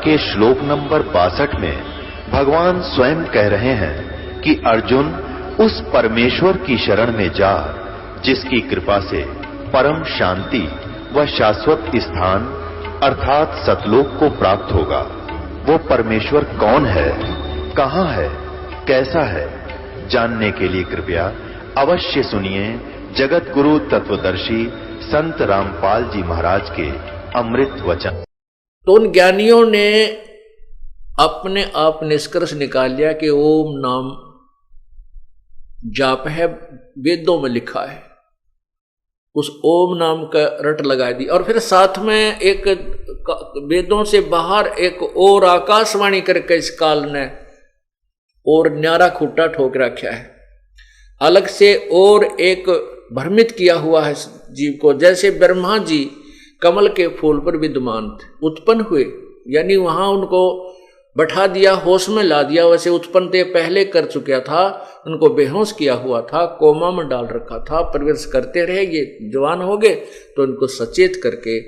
के श्लोक नंबर 62 में भगवान स्वयं कह रहे हैं कि अर्जुन उस परमेश्वर की शरण में जा जिसकी कृपा से परम शांति व शाश्वत स्थान अर्थात सतलोक को प्राप्त होगा। वो परमेश्वर कौन है, कहां है, कैसा है, जानने के लिए कृपया अवश्य सुनिए जगत गुरु तत्वदर्शी संत रामपाल जी महाराज के अमृत वचन। तो उन ज्ञानियों ने अपने आप निष्कर्ष निकाल लिया कि ओम नाम जाप है, वेदों में लिखा है, उस ओम नाम का रट लगा दी। और फिर साथ में एक वेदों से बाहर एक और आकाशवाणी करके इस काल ने और न्यारा खूटा ठोक रखा है, अलग से और एक भ्रमित किया हुआ है जीव को। जैसे ब्रह्मा जी कमल के फूल पर विद्यमान थे, उत्पन्न हुए, यानी वहां उनको बैठा दिया, होश में ला दिया, वैसे उत्पन्न ते पहले कर चुका था, उनको बेहोश किया हुआ था, कोमा में डाल रखा था, प्रवेश करते रहे, ये जवान हो गए तो उनको सचेत करके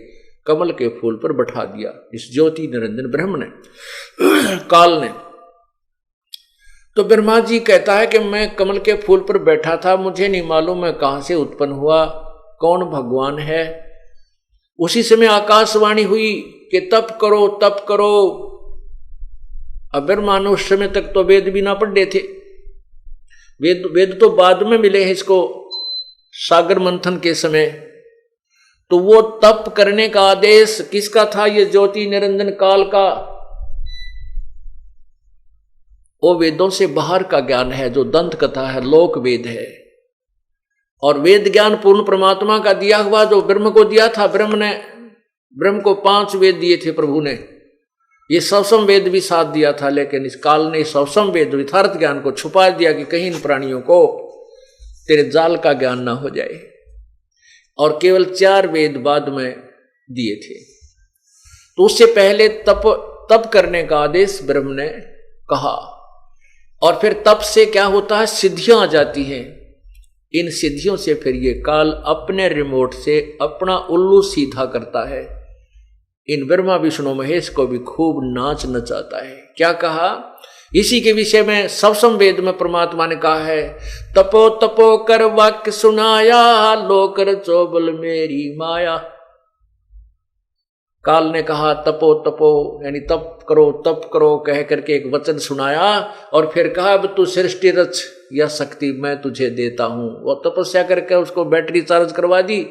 कमल के फूल पर बैठा दिया इस ज्योति निरंजन ब्रह्म ने, काल ने। तो ब्रह्मा जी कहता है कि मैं कमल के फूल पर बैठा था, मुझे नहीं मालूम मैं कहां से उत्पन्न हुआ, कौन भगवान है। उसी समय आकाशवाणी हुई कि तप करो तप करो। अब ब्रह्मा ने उस समय तक तो वेद भी ना पढ़े थे, वेद तो बाद में मिले हैं इसको सागर मंथन के समय। तो वो तप करने का आदेश किसका था, ये ज्योति निरंजन काल का। वो वेदों से बाहर का ज्ञान है, जो दंत कथा है, लोक वेद है। और वेद ज्ञान पूर्ण परमात्मा का दिया हुआ, जो ब्रह्म को दिया था। ब्रह्म को 5 वेद दिए थे प्रभु ने, ये सवसम वेद भी साथ दिया था, लेकिन इस काल ने सवसम वेद यथार्थ ज्ञान को छुपा दिया कि कहीं इन प्राणियों को तेरे जाल का ज्ञान ना हो जाए। और केवल 4 वेद बाद में दिए थे। तो उससे पहले तप करने का आदेश ब्रह्म ने कहा। और फिर तप से क्या होता है, सिद्धियां आ जाती हैं। इन सिद्धियों से फिर ये काल अपने रिमोट से अपना उल्लू सीधा करता है। इन ब्रह्मा विष्णु महेश को भी खूब नाच नचाता है। क्या कहा, इसी के विषय में सवसम वेद में परमात्मा ने कहा है, तपो तपो कर वाक्य सुनाया, लोकर चोबल मेरी माया। काल ने कहा तपो तपो, यानी तप करो कह करके एक वचन सुनाया। और फिर कहा अब तू सृष्टि रच, यह शक्ति मैं तुझे देता हूं। वो तपस्या करके उसको बैटरी चार्ज करवा दी,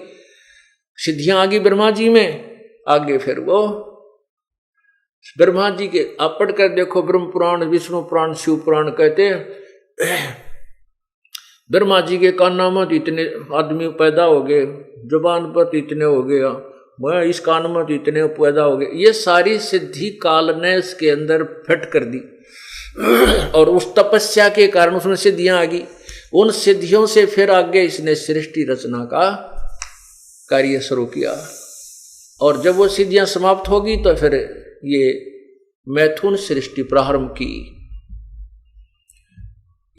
सिद्धियां आ गई ब्रह्मा जी में। आगे फिर वो ब्रह्मा जी के आप पढ़ कर देखो, ब्रह्म पुराण, विष्णु पुराण, शिव पुराण कहते ब्रह्मा जी के कान में तो इतने आदमी पैदा हो गए, जुबान पर तो इतने हो गया, मैं इस कान में तो इतने पैदा हो गए। ये सारी सिद्धि काल ने इसके अंदर फिट कर दी। और उस तपस्या के कारण उसमें सिद्धियां आ गई। उन सिद्धियों से फिर आगे इसने सृष्टि रचना का कार्य शुरू किया। और जब वो सिद्धियां समाप्त होगी तो फिर ये मैथुन सृष्टि प्रारंभ की।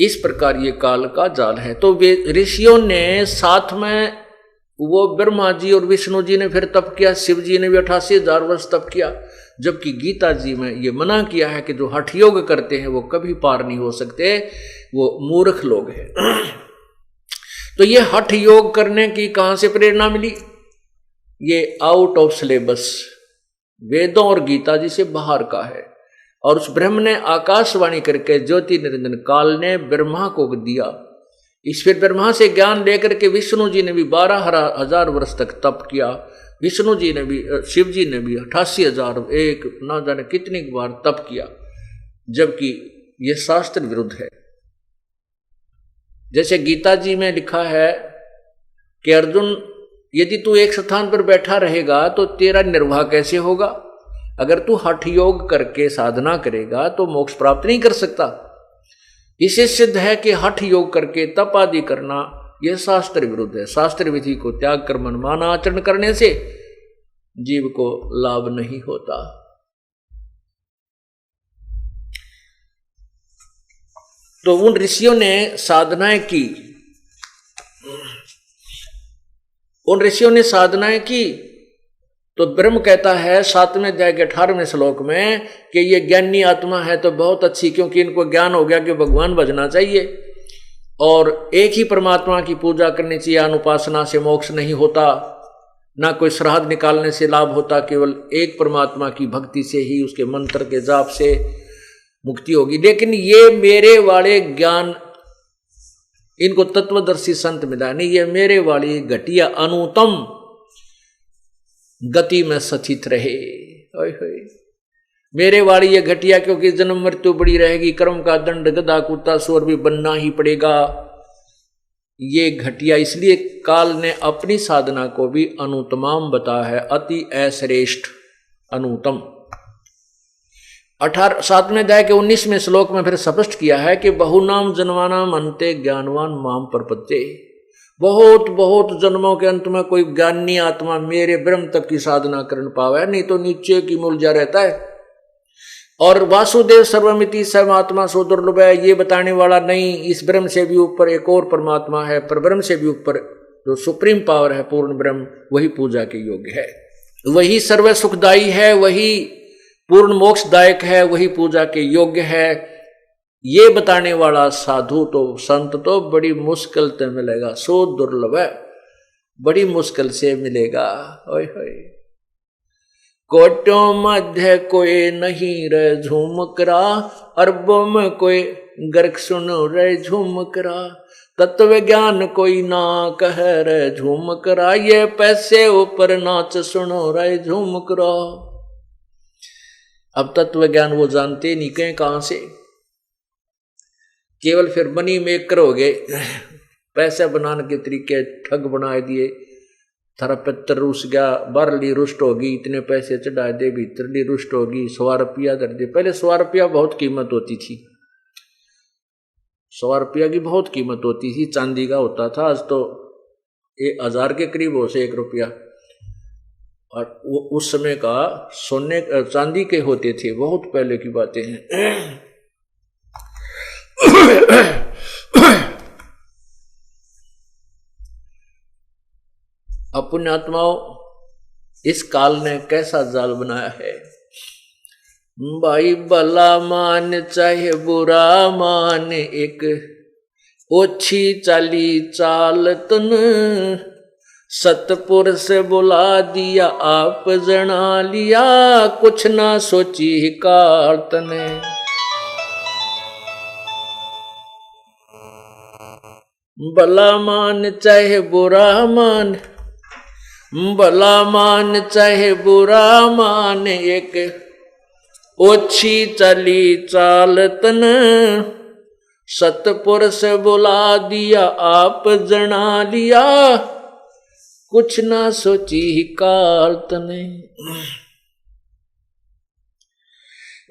इस प्रकार ये काल का जाल है। तो वे ऋषियों ने साथ में, वो ब्रह्मा जी और विष्णु जी ने फिर तप किया, शिव जी ने भी 88,000 वर्ष तप किया। जबकि गीता जी में ये मना किया है कि जो हठ योग करते हैं वो कभी पार नहीं हो सकते, वो मूर्ख लोग हैं। तो ये हठ योग करने की कहां से प्रेरणा मिली, ये आउट ऑफ सिलेबस वेदों और गीता जी से बाहर का है। और उस ब्रह्म ने आकाशवाणी करके ज्योति निरंजन काल ने ब्रह्मा को दिया। इस फिर ब्रह्मा से ज्ञान लेकर के विष्णु जी ने भी 12,000 वर्ष तक तप किया। विष्णु जी ने भी, शिव जी ने भी 88,000 एक ना जाने कितनी बार तप किया, जबकि यह शास्त्र विरुद्ध है। जैसे गीता जी में लिखा है कि अर्जुन, यदि तू एक स्थान पर बैठा रहेगा तो तेरा निर्वाह कैसे होगा। अगर तू हठ योग करके साधना करेगा तो मोक्ष प्राप्त नहीं कर सकता। इसे सिद्ध है कि हठ योग करके तप आदि करना यह शास्त्र विरुद्ध है। शास्त्र विधि को त्याग कर मनमाना आचरण करने से जीव को लाभ नहीं होता। तो उन ऋषियों ने साधनाएं की, तो ब्रह्म कहता है 7वें अध्याय के 18वें श्लोक में कि ये ज्ञानी आत्मा है तो बहुत अच्छी, क्योंकि इनको ज्ञान हो गया कि भगवान भजना चाहिए और एक ही परमात्मा की पूजा करनी चाहिए। अनुपासना से मोक्ष नहीं होता, ना कोई श्राद्ध निकालने से लाभ होता, केवल एक परमात्मा की भक्ति से ही, उसके मंत्र के जाप से मुक्ति होगी। लेकिन ये मेरे वाले ज्ञान, इनको तत्वदर्शी संत मिला नहीं, ये मेरे वाली घटिया अनुतम गति में सचित रहे। ओए होए, मेरे वाली ये घटिया, क्योंकि जन्म मृत्यु बड़ी रहेगी, कर्म का दंड गधा कुत्ता सूअर भी बनना ही पड़ेगा। ये घटिया, इसलिए काल ने अपनी साधना को भी अनुतमाम बताया है, अति अश्रेष्ठ अनुतम। 7वें अध्याय के 19वें श्लोक में फिर स्पष्ट किया है कि बहुनाम जन्मानाम अन्ते ज्ञानवान माम प्रपद्ये। बहुत बहुत जन्मों के अंत में कोई ज्ञानी आत्मा मेरे ब्रह्म तक की साधना कर पावे, नहीं तो नीचे की मुलझा रहता है। और वासुदेव सर्वमिति सर्वात्मा सो दुर्लभ है, ये बताने वाला नहीं, इस ब्रह्म से भी ऊपर एक और परमात्मा है, पर ब्रह्म से भी ऊपर जो सुप्रीम पावर है पूर्ण ब्रह्म, वही पूजा के योग्य है, वही सर्व सुखदायी है, वही पूर्ण मोक्षदायक है, वही पूजा के योग्य है। ये बताने वाला साधु तो संत तो बड़ी मुश्किल से मिलेगा, सो दुर्लभ है, बड़ी मुश्किल से मिलेगा। ओए होए, कोटों मध्य कोई नहीं रे झूमकरा, अरबों में कोई गर्क सुनो रे झूमकरा, तत्व ज्ञान कोई ना कह रे झूमकरा, ये पैसे ऊपर नाच सुनो रे झूमकरा। अब तत्व ज्ञान वो जानते नहीं कहीं कहां से, केवल फिर मनी मेकर हो गए, पैसे बनाने के तरीके ठग बना दिए। थारा पितर रुस गया, बारली रुष्ट होगी, इतने पैसे चढ़ा दे, भीतरली रुष्ट होगी, 100 रुपया दर दे। पहले 100 रुपया बहुत कीमत होती थी, 100 रुपया की बहुत कीमत होती थी, चांदी का होता था। आज तो 1000 के करीब हो से 1 रुपया, और उस समय का सोने चांदी के होते थे, बहुत पहले की बातें हैं। अपने आत्माओं, इस काल ने कैसा जाल बनाया है। भाई भला मान चाहे बुरा मान, एक ओछी चाली चाल तन, सतपुर से बुला दिया आप जना लिया, कुछ ना सोची काल तने। भला मान चाहे बुरा मान, भला मान चाहे बुरा मान, एक ओछी चली चाल तन, सतपुर से बुला दिया आप जना लिया, कुछ ना सोची काल तने।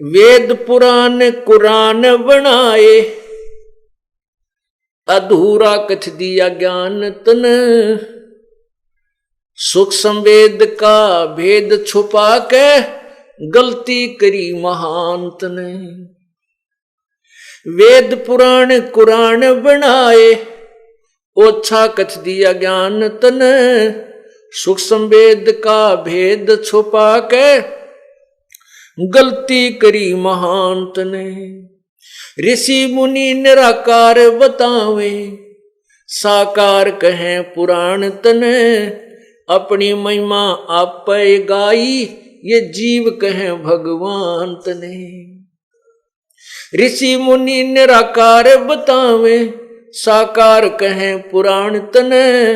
वेद पुराण कुरान बनाए, अधूरा कछ दिया ज्ञान तन, सुख संवेद का भेद छुपा के, गलती करी महांत ने। वेद पुराण कुरान बनाए, ओछा कछ दिया ज्ञान तन, सुख संवेद का भेद छुपा के, गलती करी महांत ने। ऋषि मुनि निराकार बतावे, साकार कहें पुराण तने, अपनी महिमा आप गाई, ये जीव कहें भगवान तने। ऋषि मुनि निराकार बतावे, साकार कहें पुराण तने,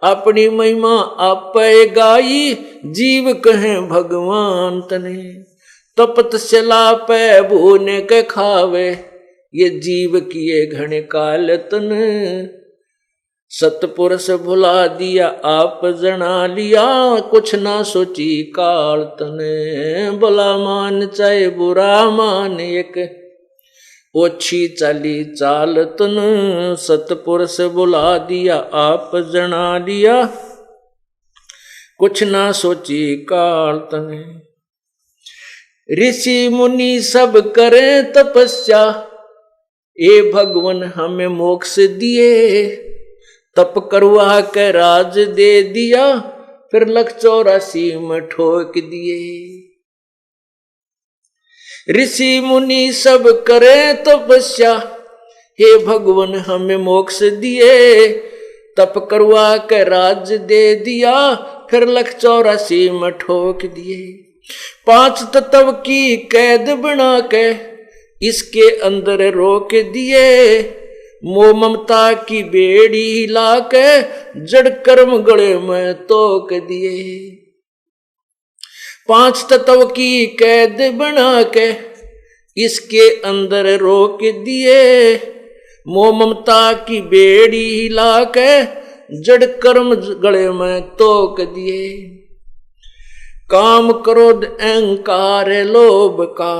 अपनी महिमा आप गाई, जीव कहें भगवान तने। तपत सला पे भूने के खावे, ये जीव किए घने काल तन, सतपुर से भुला दिया आप जना लिया, कुछ ना सोची काल तने। भला मान चाहे बुरा मान, एक ओछी चाली चाल तन, सतपुर से बुला दिया आप जना लिया, कुछ ना सोची काल तने। ऋषि मुनि सब करें तपस्या, ए भगवान हमें मोक्ष दिए, तप करवा के राज दे दिया, फिर 184 में ठोक दिए। ऋषि मुनि सब करे तपस्या, हे भगवान हमें मोक्ष दिए। तप करवा के राज्य दे दिया, फिर 184 में ठोक दिए। 5 तत्व की कैद बना के इसके अंदर रोक दिए। मोह ममता की बेड़ी ला के जड़ कर्म गले में तोक दिए। 5 तत्व की कैद बना के इसके अंदर रोक दिए। मोह ममता की बेड़ी ला के जड़ कर्म गले में तोक दिए। काम क्रोध अहंकार लोभ का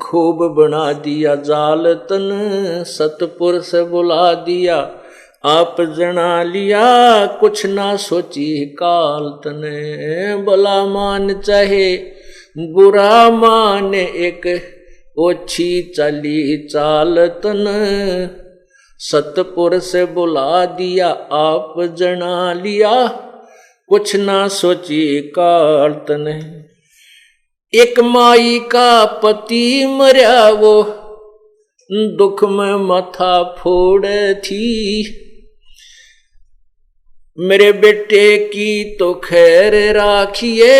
खूब बना दिया जाल तन। सतपुरुष बुला दिया आप जना लिया, कुछ ना सोची काल तने। भला मान चाहे बुरा मान एक ओछी चली चाल तन। सतपुरुष बुला दिया आप जना लिया, कुछ ना सोची काल तने। एक माई का पति मर्या वो दुख में माथा फोड़ थी। मेरे बेटे की तो खैर राखिए,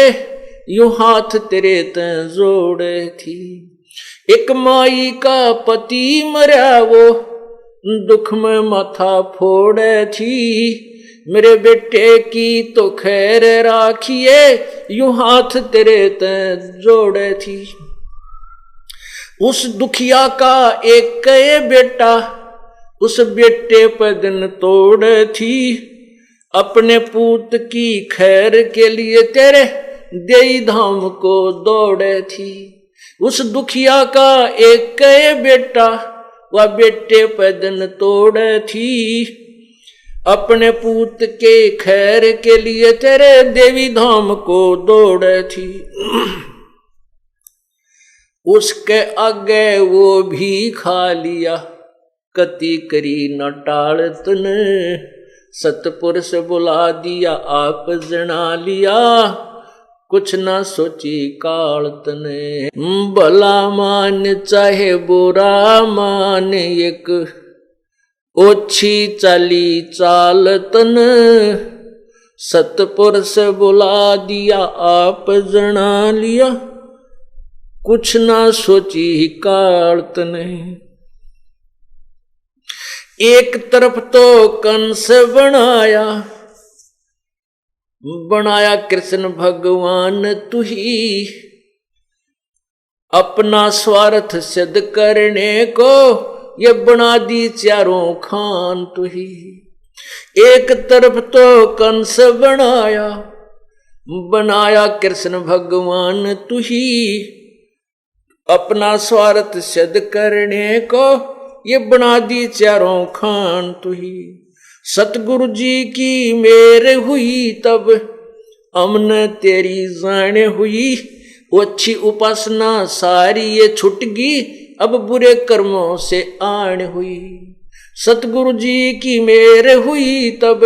यूं हाथ तेरे ते जोड़े थी। एक माई का पति मर्या वो दुख में माथा फोड़ थी। मेरे बेटे की तो खैर राखिए, यूं हाथ तेरे ते जोड़े थी। उस दुखिया का एक बेटा उस बेटे पर दिन तोड़ थी। अपने पूत की खैर के लिए तेरे देई धाम को दौड़े थी। उस दुखिया का एक बेटा वह बेटे पर दिन तोड़ थी। अपने पूत के खैर के लिए तेरे देवी धाम को दौड़ थी। उसके आगे वो भी खा लिया, कति करी न टाल तने। सतपुरुष बुला दिया आप जना लिया, कुछ ना सोची काल तने। भला मान चाहे बुरा मान एक ओछी चली चाल तन। सतपुरुष बुला दिया आप जना लिया, कुछ ना सोची काल तने। एक तरफ तो कंस बनाया कृष्ण भगवान तू ही। अपना स्वार्थ सिद्ध करने को ये बना दी चारों खान तू ही। एक तरफ तो कंस बनाया कृष्ण भगवान तू ही। अपना स्वार्थ सिद्ध करने को ये बना दी चारों खान तू ही। सतगुरु जी की मेर हुई तब हमने तेरी जान हुई। अच्छी उपासना सारी ये छुट गई, अब बुरे कर्मों से आन हुई। सतगुरु जी की मेर हुई तब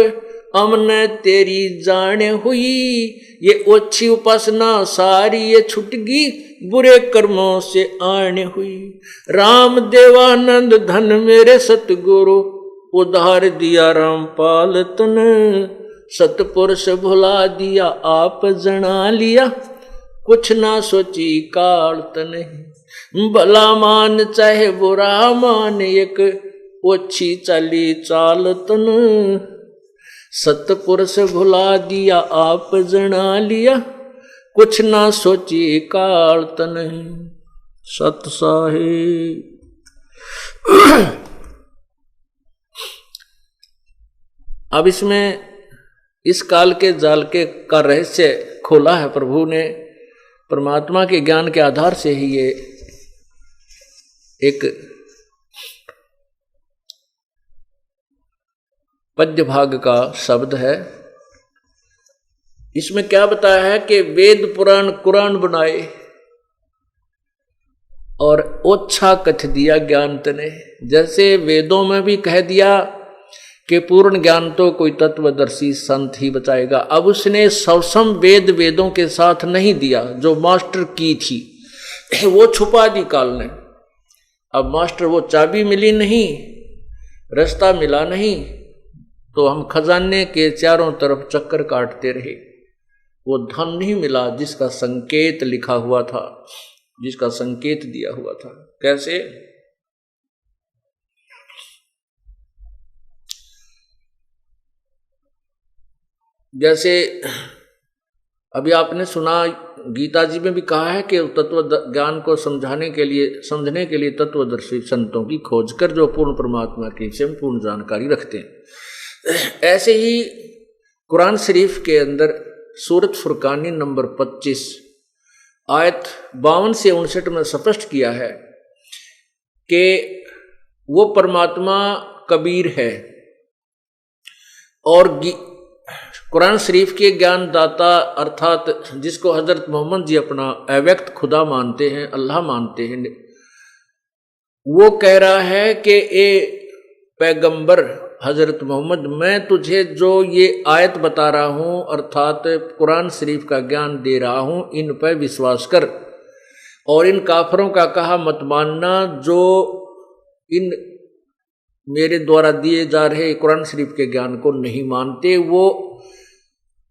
हमने तेरी जान हुई। ये अच्छी उपासना सारी ये छुट गई, बुरे कर्मों से आन हुई। राम देवानंद धन मेरे सतगुरु, उधार दिया रामपाल तने। सतपुरुष भुला दिया आप जना लिया, कुछ ना सोची काल तने। भला मान चाहे बुरा मान एक ओछी चली चाल तन। सतपुरुष भुला दिया आप जना लिया, कुछ ना सोची काल तने। सत साहिब। अब इसमें इस काल के जाल के का रहस्य खोला है प्रभु ने। परमात्मा के ज्ञान के आधार से ही ये एक पद्य भाग का शब्द है। इसमें क्या बताया है कि वेद पुराण कुरान बनाए और ओछा कथ दिया ज्ञान तने। जैसे वेदों में भी कह दिया कि पूर्ण ज्ञान तो कोई तत्वदर्शी संत ही बताएगा। अब उसने सवसम वेद वेदों के साथ नहीं दिया, जो मास्टर की थी वो छुपा दी काल ने। अब मास्टर वो चाबी मिली नहीं, रास्ता मिला नहीं, तो हम खजाने के चारों तरफ चक्कर काटते रहे। वो धन नहीं मिला जिसका संकेत लिखा हुआ था, जिसका संकेत दिया हुआ था। कैसे? जैसे अभी आपने सुना, गीता जी में भी कहा है कि तत्व ज्ञान को समझने के लिए तत्वदर्शी संतों की खोज कर जो पूर्ण परमात्मा के विषय में पूर्ण जानकारी रखते हैं। ऐसे ही कुरान शरीफ के अंदर सूरत फुरकानी नंबर 25 आयत 52 से 59 में स्पष्ट किया है कि वो परमात्मा कबीर है। और कुरान शरीफ के ज्ञानदाता अर्थात जिसको हजरत मोहम्मद जी अपना अव्यक्त खुदा मानते हैं, अल्लाह मानते हैं, वो कह रहा है कि ए पैगंबर हजरत मोहम्मद, मैं तुझे जो ये आयत बता रहा हूँ अर्थात कुरान शरीफ का ज्ञान दे रहा हूँ, इन पर विश्वास कर और इन काफरों का कहा मत मानना जो इन मेरे द्वारा दिए जा रहे कुरान शरीफ के ज्ञान को नहीं मानते। वो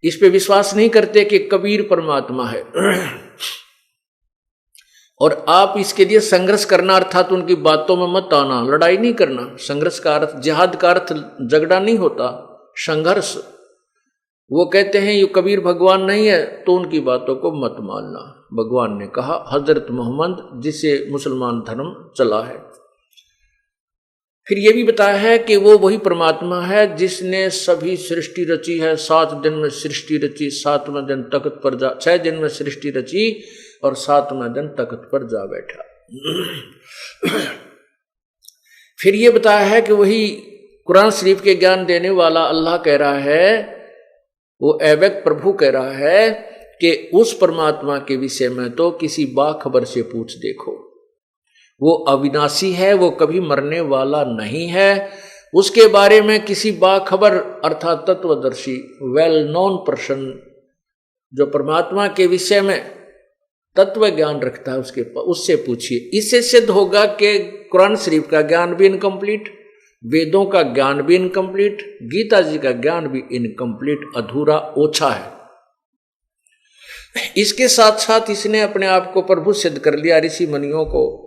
इस पे विश्वास नहीं करते कि कबीर परमात्मा है। और आप इसके लिए संघर्ष करना अर्थात उनकी बातों में मत आना, लड़ाई नहीं करना। संघर्ष का अर्थ, जिहाद का अर्थ झगड़ा नहीं होता, संघर्ष। वो कहते हैं ये कबीर भगवान नहीं है तो उनकी बातों को मत मानना। भगवान ने कहा, हजरत मोहम्मद जिसे मुसलमान धर्म चला है। फिर ये भी बताया है कि वो वही परमात्मा है जिसने सभी सृष्टि रची है। 7 दिन में सृष्टि रची, 7वें दिन तख्त पर जा, 6 दिन में सृष्टि रची और 7वें दिन तख्त पर जा बैठा। फिर ये बताया है कि वही कुरान शरीफ के ज्ञान देने वाला अल्लाह कह रहा है, वो अव्यक्त प्रभु कह रहा है कि उस परमात्मा के विषय में तो किसी बाखबर से पूछ देखो। वो अविनाशी है, वो कभी मरने वाला नहीं है। उसके बारे में किसी बाखबर अर्थात तत्वदर्शी वेल नोन पर्सन जो परमात्मा के विषय में तत्व ज्ञान रखता है उससे पूछिए। इससे सिद्ध होगा कि कुरान शरीफ का ज्ञान भी इनकम्प्लीट, वेदों का ज्ञान भी इनकम्प्लीट, गीता जी का ज्ञान भी इनकम्प्लीट, अधूरा, ओछा है। इसके साथ साथ इसने अपने आप को प्रभु सिद्ध कर लिया। ऋषि मुनियों को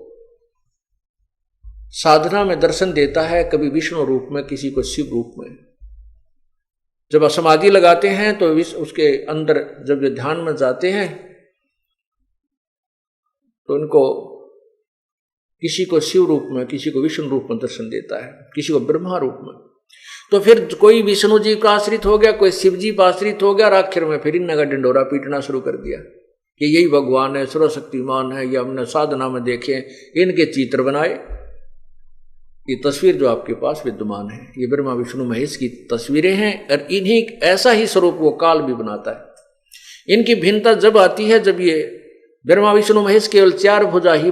साधना में दर्शन देता है, कभी विष्णु रूप में, किसी को शिव रूप में। जब समाधि लगाते हैं तो उसके अंदर जब ये ध्यान में जाते हैं तो उनको किसी को शिव रूप में, किसी को विष्णु रूप में दर्शन देता है, किसी को ब्रह्मा रूप में। तो फिर कोई विष्णु जी का आश्रित हो गया, कोई शिव जी का आश्रित हो गया, और आखिर में फिर इनका डिंडोरा पीटना शुरू कर दिया कि यही भगवान है, सर्वशक्तिमान है। ये हमने साधना में देखे, इनके चित्र बनाए। ये तस्वीर जो आपके पास विद्यमान है ये ब्रह्मा विष्णु महेश की तस्वीरें हैं, और इन्हीं ऐसा ही स्वरूप वो काल भी बनाता है। इनकी भिन्नता जब आती है जब ये ब्रह्मा विष्णु महेश केवल 4 भुजा ही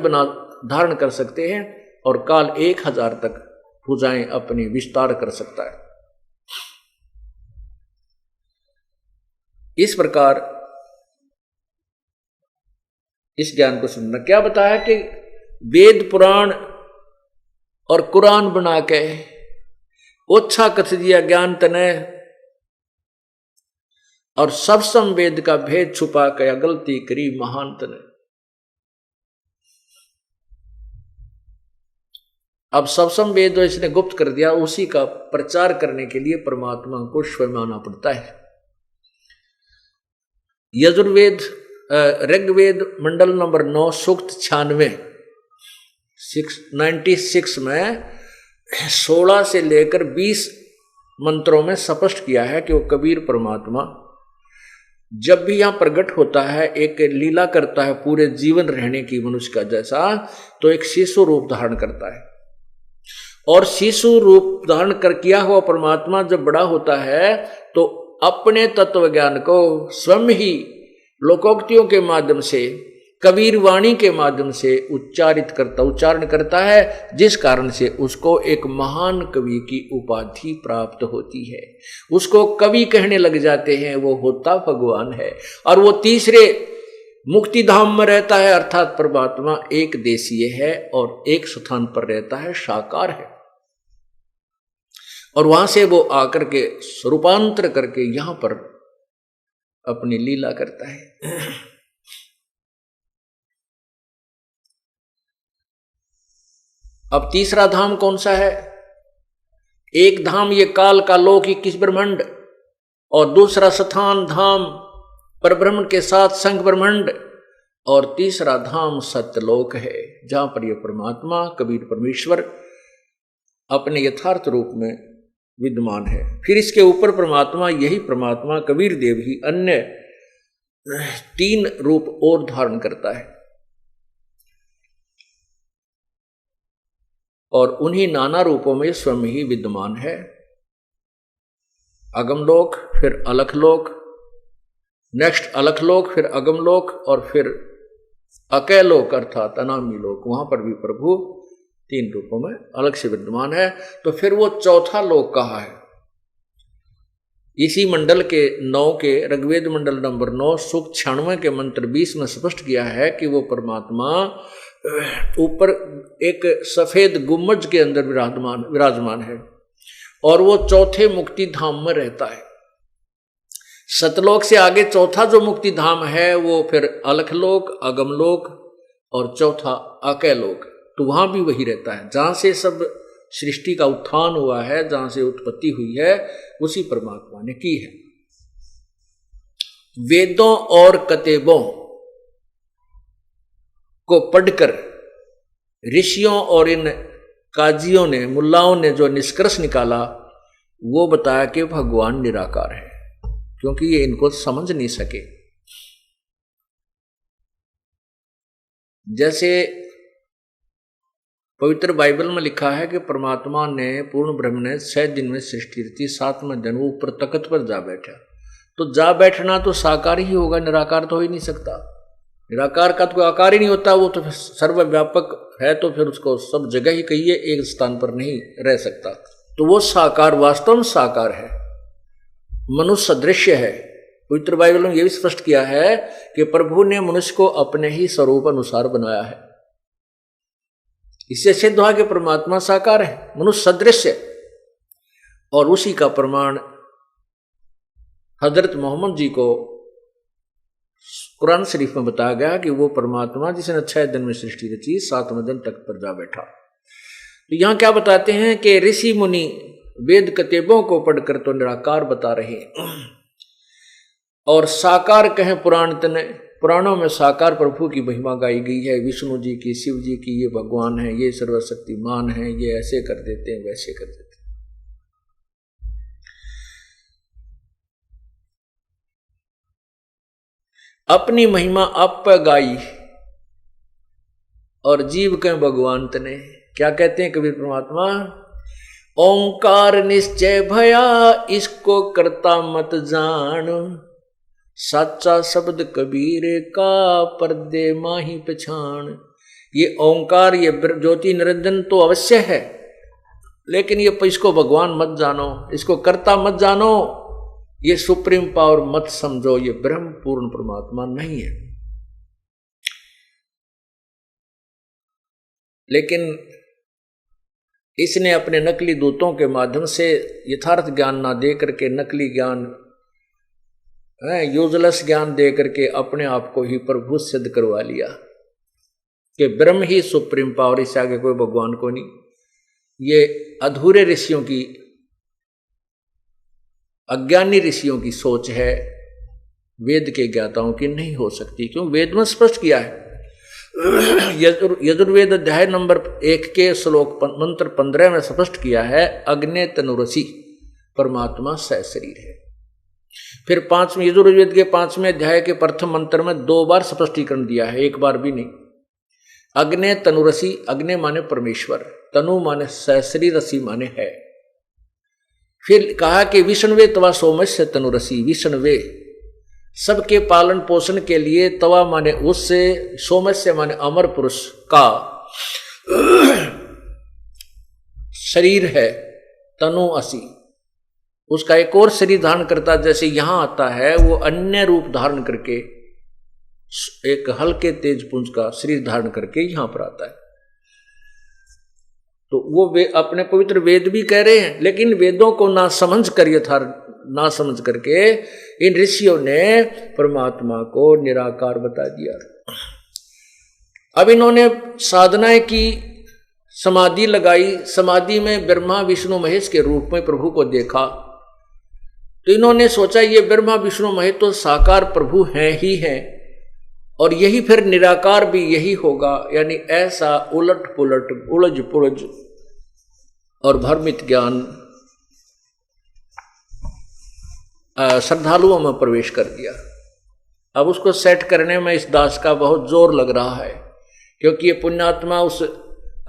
धारण कर सकते हैं और काल 1000 तक भुजाएं अपनी विस्तार कर सकता है। इस प्रकार इस ज्ञान को सुनना। क्या बताया कि वेद पुराण और कुरान बना के ओछा कथ दिया ज्ञान तने, और सब संवेद का भेद छुपा के गलती करी महान तने। अब सब संवेद जो इसने गुप्त कर दिया, उसी का प्रचार करने के लिए परमात्मा को स्वयं आना पड़ता है। यजुर्वेद ऋग्वेद मंडल नंबर 9 सूक्त 96 में 16 से लेकर 20 मंत्रों में स्पष्ट किया है कि वो कबीर परमात्मा जब भी यहां प्रकट होता है, एक लीला करता है पूरे जीवन रहने की मनुष्य का जैसा, तो एक शिशु रूप धारण करता है। और शिशु रूप धारण कर किया हुआ परमात्मा जब बड़ा होता है तो अपने तत्व ज्ञान को स्वयं ही लोकोक्तियों के माध्यम से कबीर वाणी के माध्यम से उच्चारण करता है, जिस कारण से उसको एक महान कवि की उपाधि प्राप्त होती है। उसको कवि कहने लग जाते हैं, वो होता भगवान है। और वो तीसरे मुक्ति धाम में रहता है, अर्थात परमात्मा एक देशीय है और एक स्थान पर रहता है, साकार है। और वहां से वो आकर के स्वरूपांतर करके यहां पर अपनी लीला करता है। अब तीसरा धाम कौन सा है? एक धाम ये काल का लोक 21 ब्रह्मांड, और दूसरा स्थान धाम परब्रह्म के साथ संग ब्रह्मांड, और तीसरा धाम सत्यलोक है, जहां पर यह परमात्मा कबीर परमेश्वर अपने यथार्थ रूप में विद्यमान है। फिर इसके ऊपर परमात्मा, यही परमात्मा कबीर देव ही अन्य 3 रूप और धारण करता है, और उन्हीं नाना रूपों में स्वयं ही विद्यमान है। अगमलोक, फिर अलखलोक, नेक्स्ट अलखलोक, फिर अगमलोक, और फिर अकैलोक अर्थात अनामी लोक, वहां पर भी प्रभु 3 रूपों में अलग से विद्यमान है। तो फिर वो चौथा लोक कहाँ है? इसी मंडल के 9 के ऋग्वेद मंडल नंबर 9 सूक्त 96 के मंत्र 20 में स्पष्ट किया है कि वो परमात्मा ऊपर एक सफेद गुम्बज के अंदर विराजमान है, और वो चौथे मुक्ति धाम में रहता है। सतलोक से आगे चौथा जो मुक्ति धाम है वो फिर अलखलोक, अगमलोक और चौथा अकैलोक, तो वहां भी वही रहता है जहां से सब सृष्टि का उत्थान हुआ है, जहां से उत्पत्ति हुई है, उसी परमात्मा ने की है। वेदों और कतेबों को पढ़कर ऋषियों और इन काजियों ने, मुल्लाओं ने जो निष्कर्ष निकाला, वो बताया कि भगवान निराकार है, क्योंकि ये इनको समझ नहीं सके। जैसे पवित्र बाइबल में लिखा है कि परमात्मा ने, पूर्ण ब्रह्म ने 6 दिन में सृष्टि रची, 7वें दिन वो ऊपर तख्त पर जा बैठा। तो जा बैठना तो साकार ही होगा, निराकार तो हो ही नहीं सकता। निराकार का तो कोई आकार ही नहीं होता, वो तो सर्वव्यापक है, तो फिर उसको सब जगह ही कहिए, एक स्थान पर नहीं रह सकता। तो वो साकार, वास्तव में साकार है, मनुष्य सदृश्य है। पवित्र बाइबल में यह भी स्पष्ट किया है कि प्रभु ने मनुष्य को अपने ही स्वरूप अनुसार बनाया है। इससे सिद्ध हुआ कि परमात्मा साकार है, मनुष्य सदृश्य, और उसी का प्रमाण हजरत मोहम्मद जी को कुरान शरीफ में बताया गया कि वो परमात्मा जिसने 6 दिन में सृष्टि रची, 7वें दिन तख्त पर जा बैठा। तो यहां क्या बताते हैं कि ऋषि मुनि वेद कतेबों को पढ़कर तो निराकार बता रहे हैं, और साकार कहें पुराण तने, पुराणों में साकार प्रभु की महिमा गाई गई है, विष्णु जी की, शिव जी की, ये भगवान है, ये सर्वशक्तिमान है, ये ऐसे कर देते हैं, वैसे कर देते हैं। अपनी महिमा आप पर गाई और जीव के भगवान तने। क्या कहते हैं कबीर परमात्मा? ओंकार निश्चय भया इसको करता मत जान, साचा शब्द कबीर का पर्दे माही पहचान। ये ओंकार, ये ज्योति निरंजन तो अवश्य है, लेकिन ये इसको भगवान मत जानो, इसको कर्ता मत जानो, ये सुप्रीम पावर मत समझो, ये ब्रह्म पूर्ण परमात्मा नहीं है। लेकिन इसने अपने नकली दूतों के माध्यम से यथार्थ ज्ञान ना दे करके, नकली ज्ञान, यूजलेस ज्ञान दे करके अपने आप को ही प्रभु सिद्ध करवा लिया कि ब्रह्म ही सुप्रीम पावर, इससे आगे कोई भगवान को नहीं। ये अधूरे ऋषियों की, अज्ञानी ऋषियों की सोच है, वेद के ज्ञाताओं की नहीं हो सकती। क्यों? वेद में स्पष्ट किया है। यजुर्वेद अध्याय नंबर 1 के श्लोक मंत्र 15 में स्पष्ट किया है, अग्ने तनुरसी परमात्मा सशरीर है। फिर 5वें यजुर्वेद के 5वें अध्याय के प्रथम मंत्र में 2 बार स्पष्टीकरण दिया है, एक बार भी नहीं। अग्ने तनुरसी, अग्ने माने परमेश्वर, तनु माने सशरीर, रसी माने है। फिर कहा कि विष्णुवे तवा सोमस्य तनुरसी, विष्णुवे सबके पालन पोषण के लिए तवा माने उससे, सोमस्य माने अमर पुरुष का शरीर है, तनु असी, उसका एक और शरीर धारण करता, जैसे यहां आता है वो अन्य रूप धारण करके एक हल्के तेज पुंज का शरीर धारण करके यहां पर आता है। तो वो अपने पवित्र वेद भी कह रहे हैं, लेकिन वेदों को ना समझ कर ना समझ करके इन ऋषियों ने परमात्मा को निराकार बता दिया। अब इन्होंने साधनाएं की, समाधि लगाई, समाधि में ब्रह्मा विष्णु महेश के रूप में प्रभु को देखा। तो इन्होंने सोचा ये ब्रह्मा विष्णु महेश तो साकार प्रभु हैं ही हैं, और यही फिर निराकार भी यही होगा, यानी ऐसा उलट पुलट उलझ पुलझ और भ्रमित ज्ञान श्रद्धालुओं में प्रवेश कर दिया। अब उसको सेट करने में इस दास का बहुत जोर लग रहा है, क्योंकि ये पुण्यात्मा उस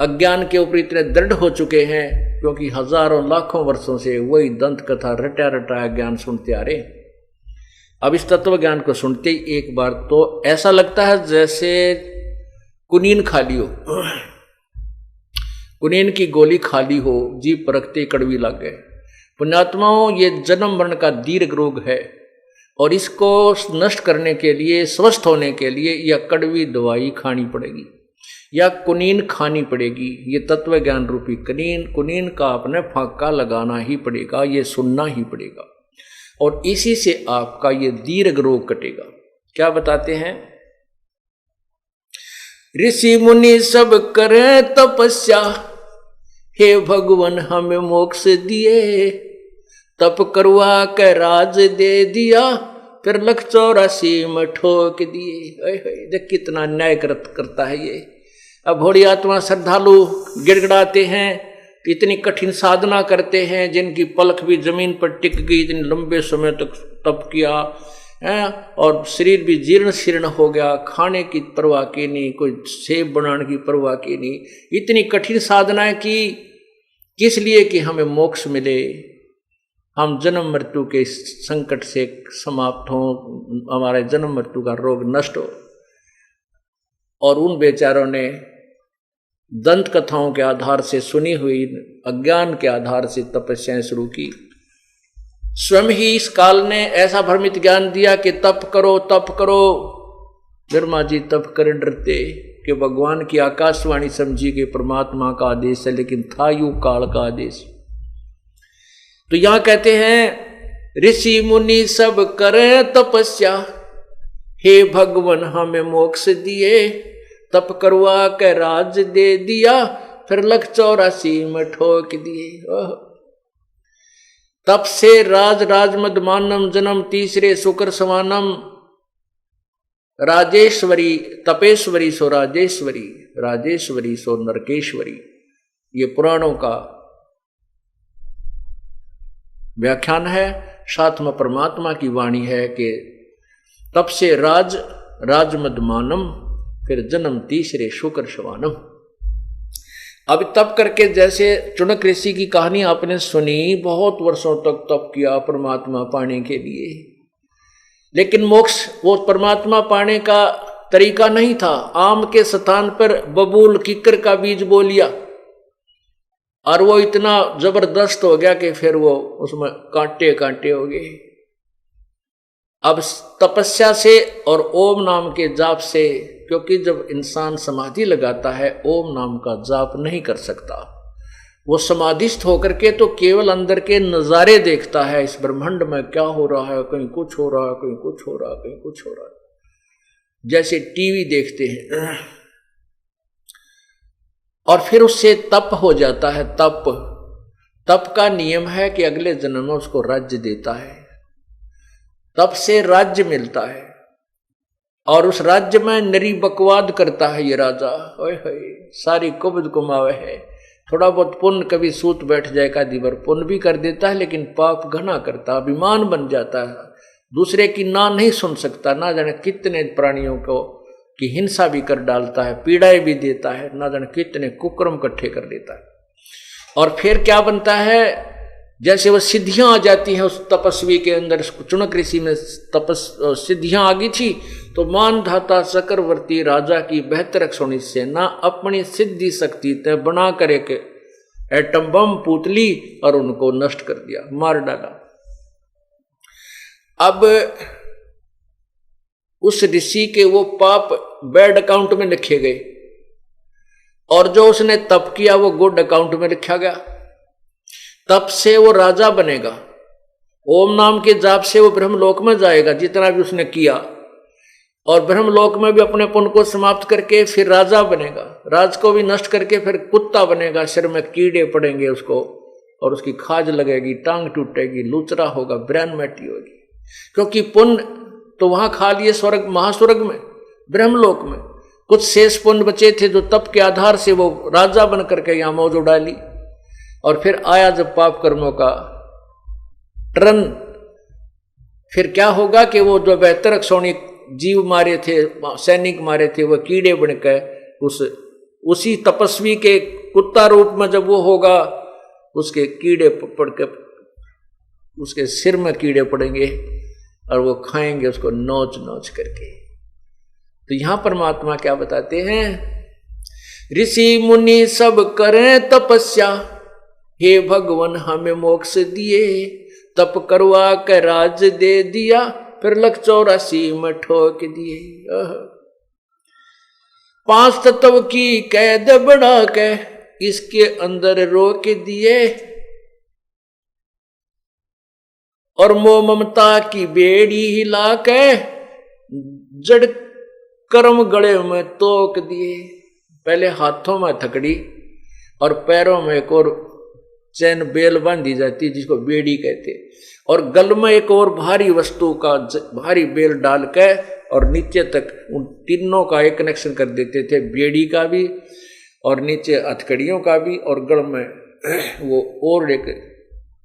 अज्ञान के ऊपर इतने दृढ़ हो चुके हैं, क्योंकि हजारों लाखों वर्षों से वही दंत कथा रटा रटाया ज्ञान सुनते आ रहे। अब इस तत्व ज्ञान को सुनते ही एक बार तो ऐसा लगता है जैसे कुनीन खाली हो, कुनीन की गोली खाली हो, जीभ परखते कड़वी लग गए। पुण्यात्माओं, ये जन्म मरण का दीर्घ रोग है, और इसको नष्ट करने के लिए, स्वस्थ होने के लिए यह कड़वी दवाई खानी पड़ेगी या कुनीन खानी पड़ेगी। ये तत्व ज्ञान रूपी कुनीन का अपने फांका लगाना ही पड़ेगा, ये सुनना ही पड़ेगा, और इसी से आपका ये दीर्घ रोग कटेगा। क्या बताते हैं? ऋषि मुनि सब करे तपस्या, हे भगवान हमें मोक्ष दिए, तप करवा के राज दे दिया, फिर 184 में ठोक दिए। देख कितना न्याय करता है ये। अब भोड़ी आत्मा श्रद्धालु गिड़गिड़ाते हैं, इतनी कठिन साधना करते हैं, जिनकी पलक भी जमीन पर टिक गई, इतने लंबे समय तक तप किया है, और शरीर भी जीर्ण शीर्ण हो गया, खाने की परवाह की नहीं, कोई सेब बनाने की परवाह की नहीं, इतनी कठिन साधनाएं की, किस लिए? कि हमें मोक्ष मिले, हम जन्म मृत्यु के संकट से समाप्त हों, हमारे जन्म मृत्यु का रोग नष्ट हो। और उन बेचारों ने दंत कथाओं के आधार से, सुनी हुई अज्ञान के आधार से तपस्याएं शुरू की। स्वयं ही इस काल ने ऐसा भ्रमित ज्ञान दिया कि तप करो तप करो। ब्रह्मा जी तप कर डरते कि भगवान की आकाशवाणी समझी कि परमात्मा का आदेश है, लेकिन था यूं काल का आदेश। तो यहां कहते हैं ऋषि मुनि सब करे तपस्या, हे भगवान हमें मोक्ष दिए, तप करवा के राज दे दिया, फिर 184 में ठोक दिए। तप से राज मदमानम, जन्म तीसरे शुक्र समानम, राजेश्वरी तपेश्वरी सो राजेश्वरी, राजेश्वरी सो नरकेश्वरी। ये पुराणों का व्याख्यान है, साथ में परमात्मा की वाणी है कि तप से राज मदमानम, फिर जन्म तीसरे शुक्र शवानम। अब तप करके, जैसे चुनक ऋषि की कहानी आपने सुनी, बहुत वर्षों तक तप किया परमात्मा पाने के लिए, लेकिन मोक्ष वो परमात्मा पाने का तरीका नहीं था। आम के स्थान पर बबूल किक्कर का बीज बो लिया, और वो इतना जबरदस्त हो गया कि फिर वो उसमें कांटे कांटे हो गए। अब तपस्या से और ओम नाम के जाप से, क्योंकि जब इंसान समाधि लगाता है ओम नाम का जाप नहीं कर सकता, वो समाधिस्थ होकर के तो केवल अंदर के नजारे देखता है, इस ब्रह्मांड में क्या हो रहा है, कहीं कुछ हो रहा है, कहीं कुछ हो रहा है, कहीं कुछ हो रहा है, जैसे टीवी देखते हैं। और फिर उससे तप हो जाता है। तप का नियम है कि अगले जन्म में उसको राज्य देता है, तप से राज्य मिलता है, और उस राज्य में नरी बकवाद करता है ये राजा। ओए होए, सारी कुबद कुमावे है, थोड़ा बहुत पुण्य कभी सूत बैठ जाएगा, दिवर पुण्य भी कर देता है, लेकिन पाप घना करता, अभिमान बन जाता है, दूसरे की ना नहीं सुन सकता, ना जाने कितने प्राणियों को की हिंसा भी कर डालता है, पीड़ाएं भी देता है, ना जाने कितने कुकर्म इकट्ठे कर लेता है। और फिर क्या बनता है? जैसे वो सिद्धियां आ जाती हैं उस तपस्वी के अंदर, चुनक ऋषि में सिद्धियां आ गई थी, तो मानधाता चक्रवर्ती राजा की बेहतर सोनी सेना अपनी सिद्धि शक्ति तय बना कर एक एटम बम पुतली और उनको नष्ट कर दिया, मार डाला। अब उस ऋषि के वो पाप बैड अकाउंट में लिखे गए और जो उसने तप किया वो गुड अकाउंट में लिखा गया। तप से वो राजा बनेगा, ओम नाम के जाप से वो ब्रह्मलोक में जाएगा जितना भी उसने किया, और ब्रह्मलोक में भी अपने पुण्य को समाप्त करके फिर राजा बनेगा, राज को भी नष्ट करके फिर कुत्ता बनेगा, सिर में कीड़े पड़ेंगे उसको और उसकी खाज लगेगी, टांग टूटेगी, लूचरा होगा, ब्रेन मैटी होगी, क्योंकि पुण्य तो वहां खा लिए स्वर्ग महास्वर्ग में, ब्रह्मलोक में। कुछ शेष पुण्य बचे थे जो तप के आधार से वो राजा बन करके यहां मौज उड़ा ली, और फिर आया जब पाप कर्मों का टर्न, फिर क्या होगा कि वो जो बेहतर अक्षौणी जीव मारे थे, सैनिक मारे थे, वो कीड़े बनकर उसी तपस्वी के कुत्ता रूप में जब वो होगा, उसके कीड़े पड़ के उसके सिर में कीड़े पड़ेंगे और वो खाएंगे उसको नोच नोच करके। तो यहां परमात्मा क्या बताते हैं, ऋषि मुनि सब करें तपस्या, हे भगवान हमें मोक्ष दिए, तप करवा के राज दे दिया, फिर 184 में ठोक दिए। 5 तत्व की कैद बढ़ा के इसके अंदर रोक दिए, और मोह ममता की बेड़ी हिला के जड़ कर्म गले में तोक दिए। पहले हाथों में थकड़ी और पैरों में एक और चैन बेल बांधी जाती जिसको बेड़ी कहते, और गल में एक और भारी वस्तु का भारी बेल डाल के और नीचे तक उन तीनों का एक कनेक्शन कर देते थे, बेड़ी का भी और नीचे हथकड़ियों का भी, और गल में वो और एक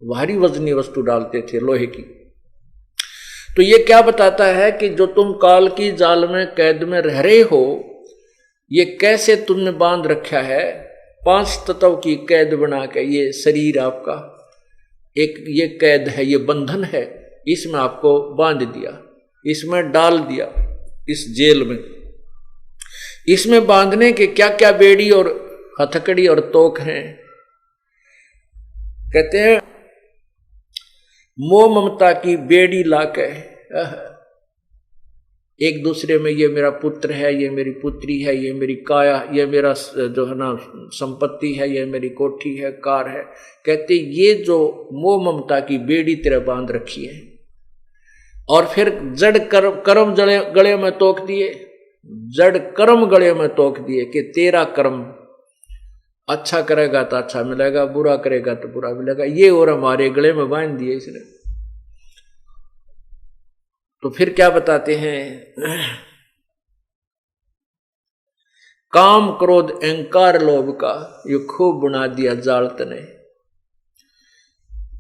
भारी वजनी वस्तु डालते थे लोहे की। तो ये क्या बताता है कि जो तुम काल की जाल में कैद में रह रहे हो, ये कैसे तुमने बांध रखा है, 5 तत्व की कैद बना के। ये शरीर आपका एक ये कैद है, ये बंधन है, इसमें आपको बांध दिया, इसमें डाल दिया, इस जेल में। इसमें बांधने के क्या क्या बेड़ी और हथकड़ी और तोक हैं। कहते हैं मोह ममता की बेड़ी लाके एक दूसरे में, ये मेरा पुत्र है, ये मेरी पुत्री है, ये मेरी काया, ये मेरा जो है ना संपत्ति है, ये मेरी कोठी है, कार है। कहते ये जो मोह ममता की बेड़ी तेरे बांध रखी है, और फिर जड़ कर्म गले में तोक दिए, जड़ कर्म गले में तोक दिए कि तेरा कर्म अच्छा करेगा तो अच्छा मिलेगा, बुरा करेगा तो बुरा मिलेगा, ये और हमारे गले में बांध दिए इसने। तो फिर क्या बताते हैं, काम क्रोध अहंकार लोभ का ये खूब बुना दिया जाल तने।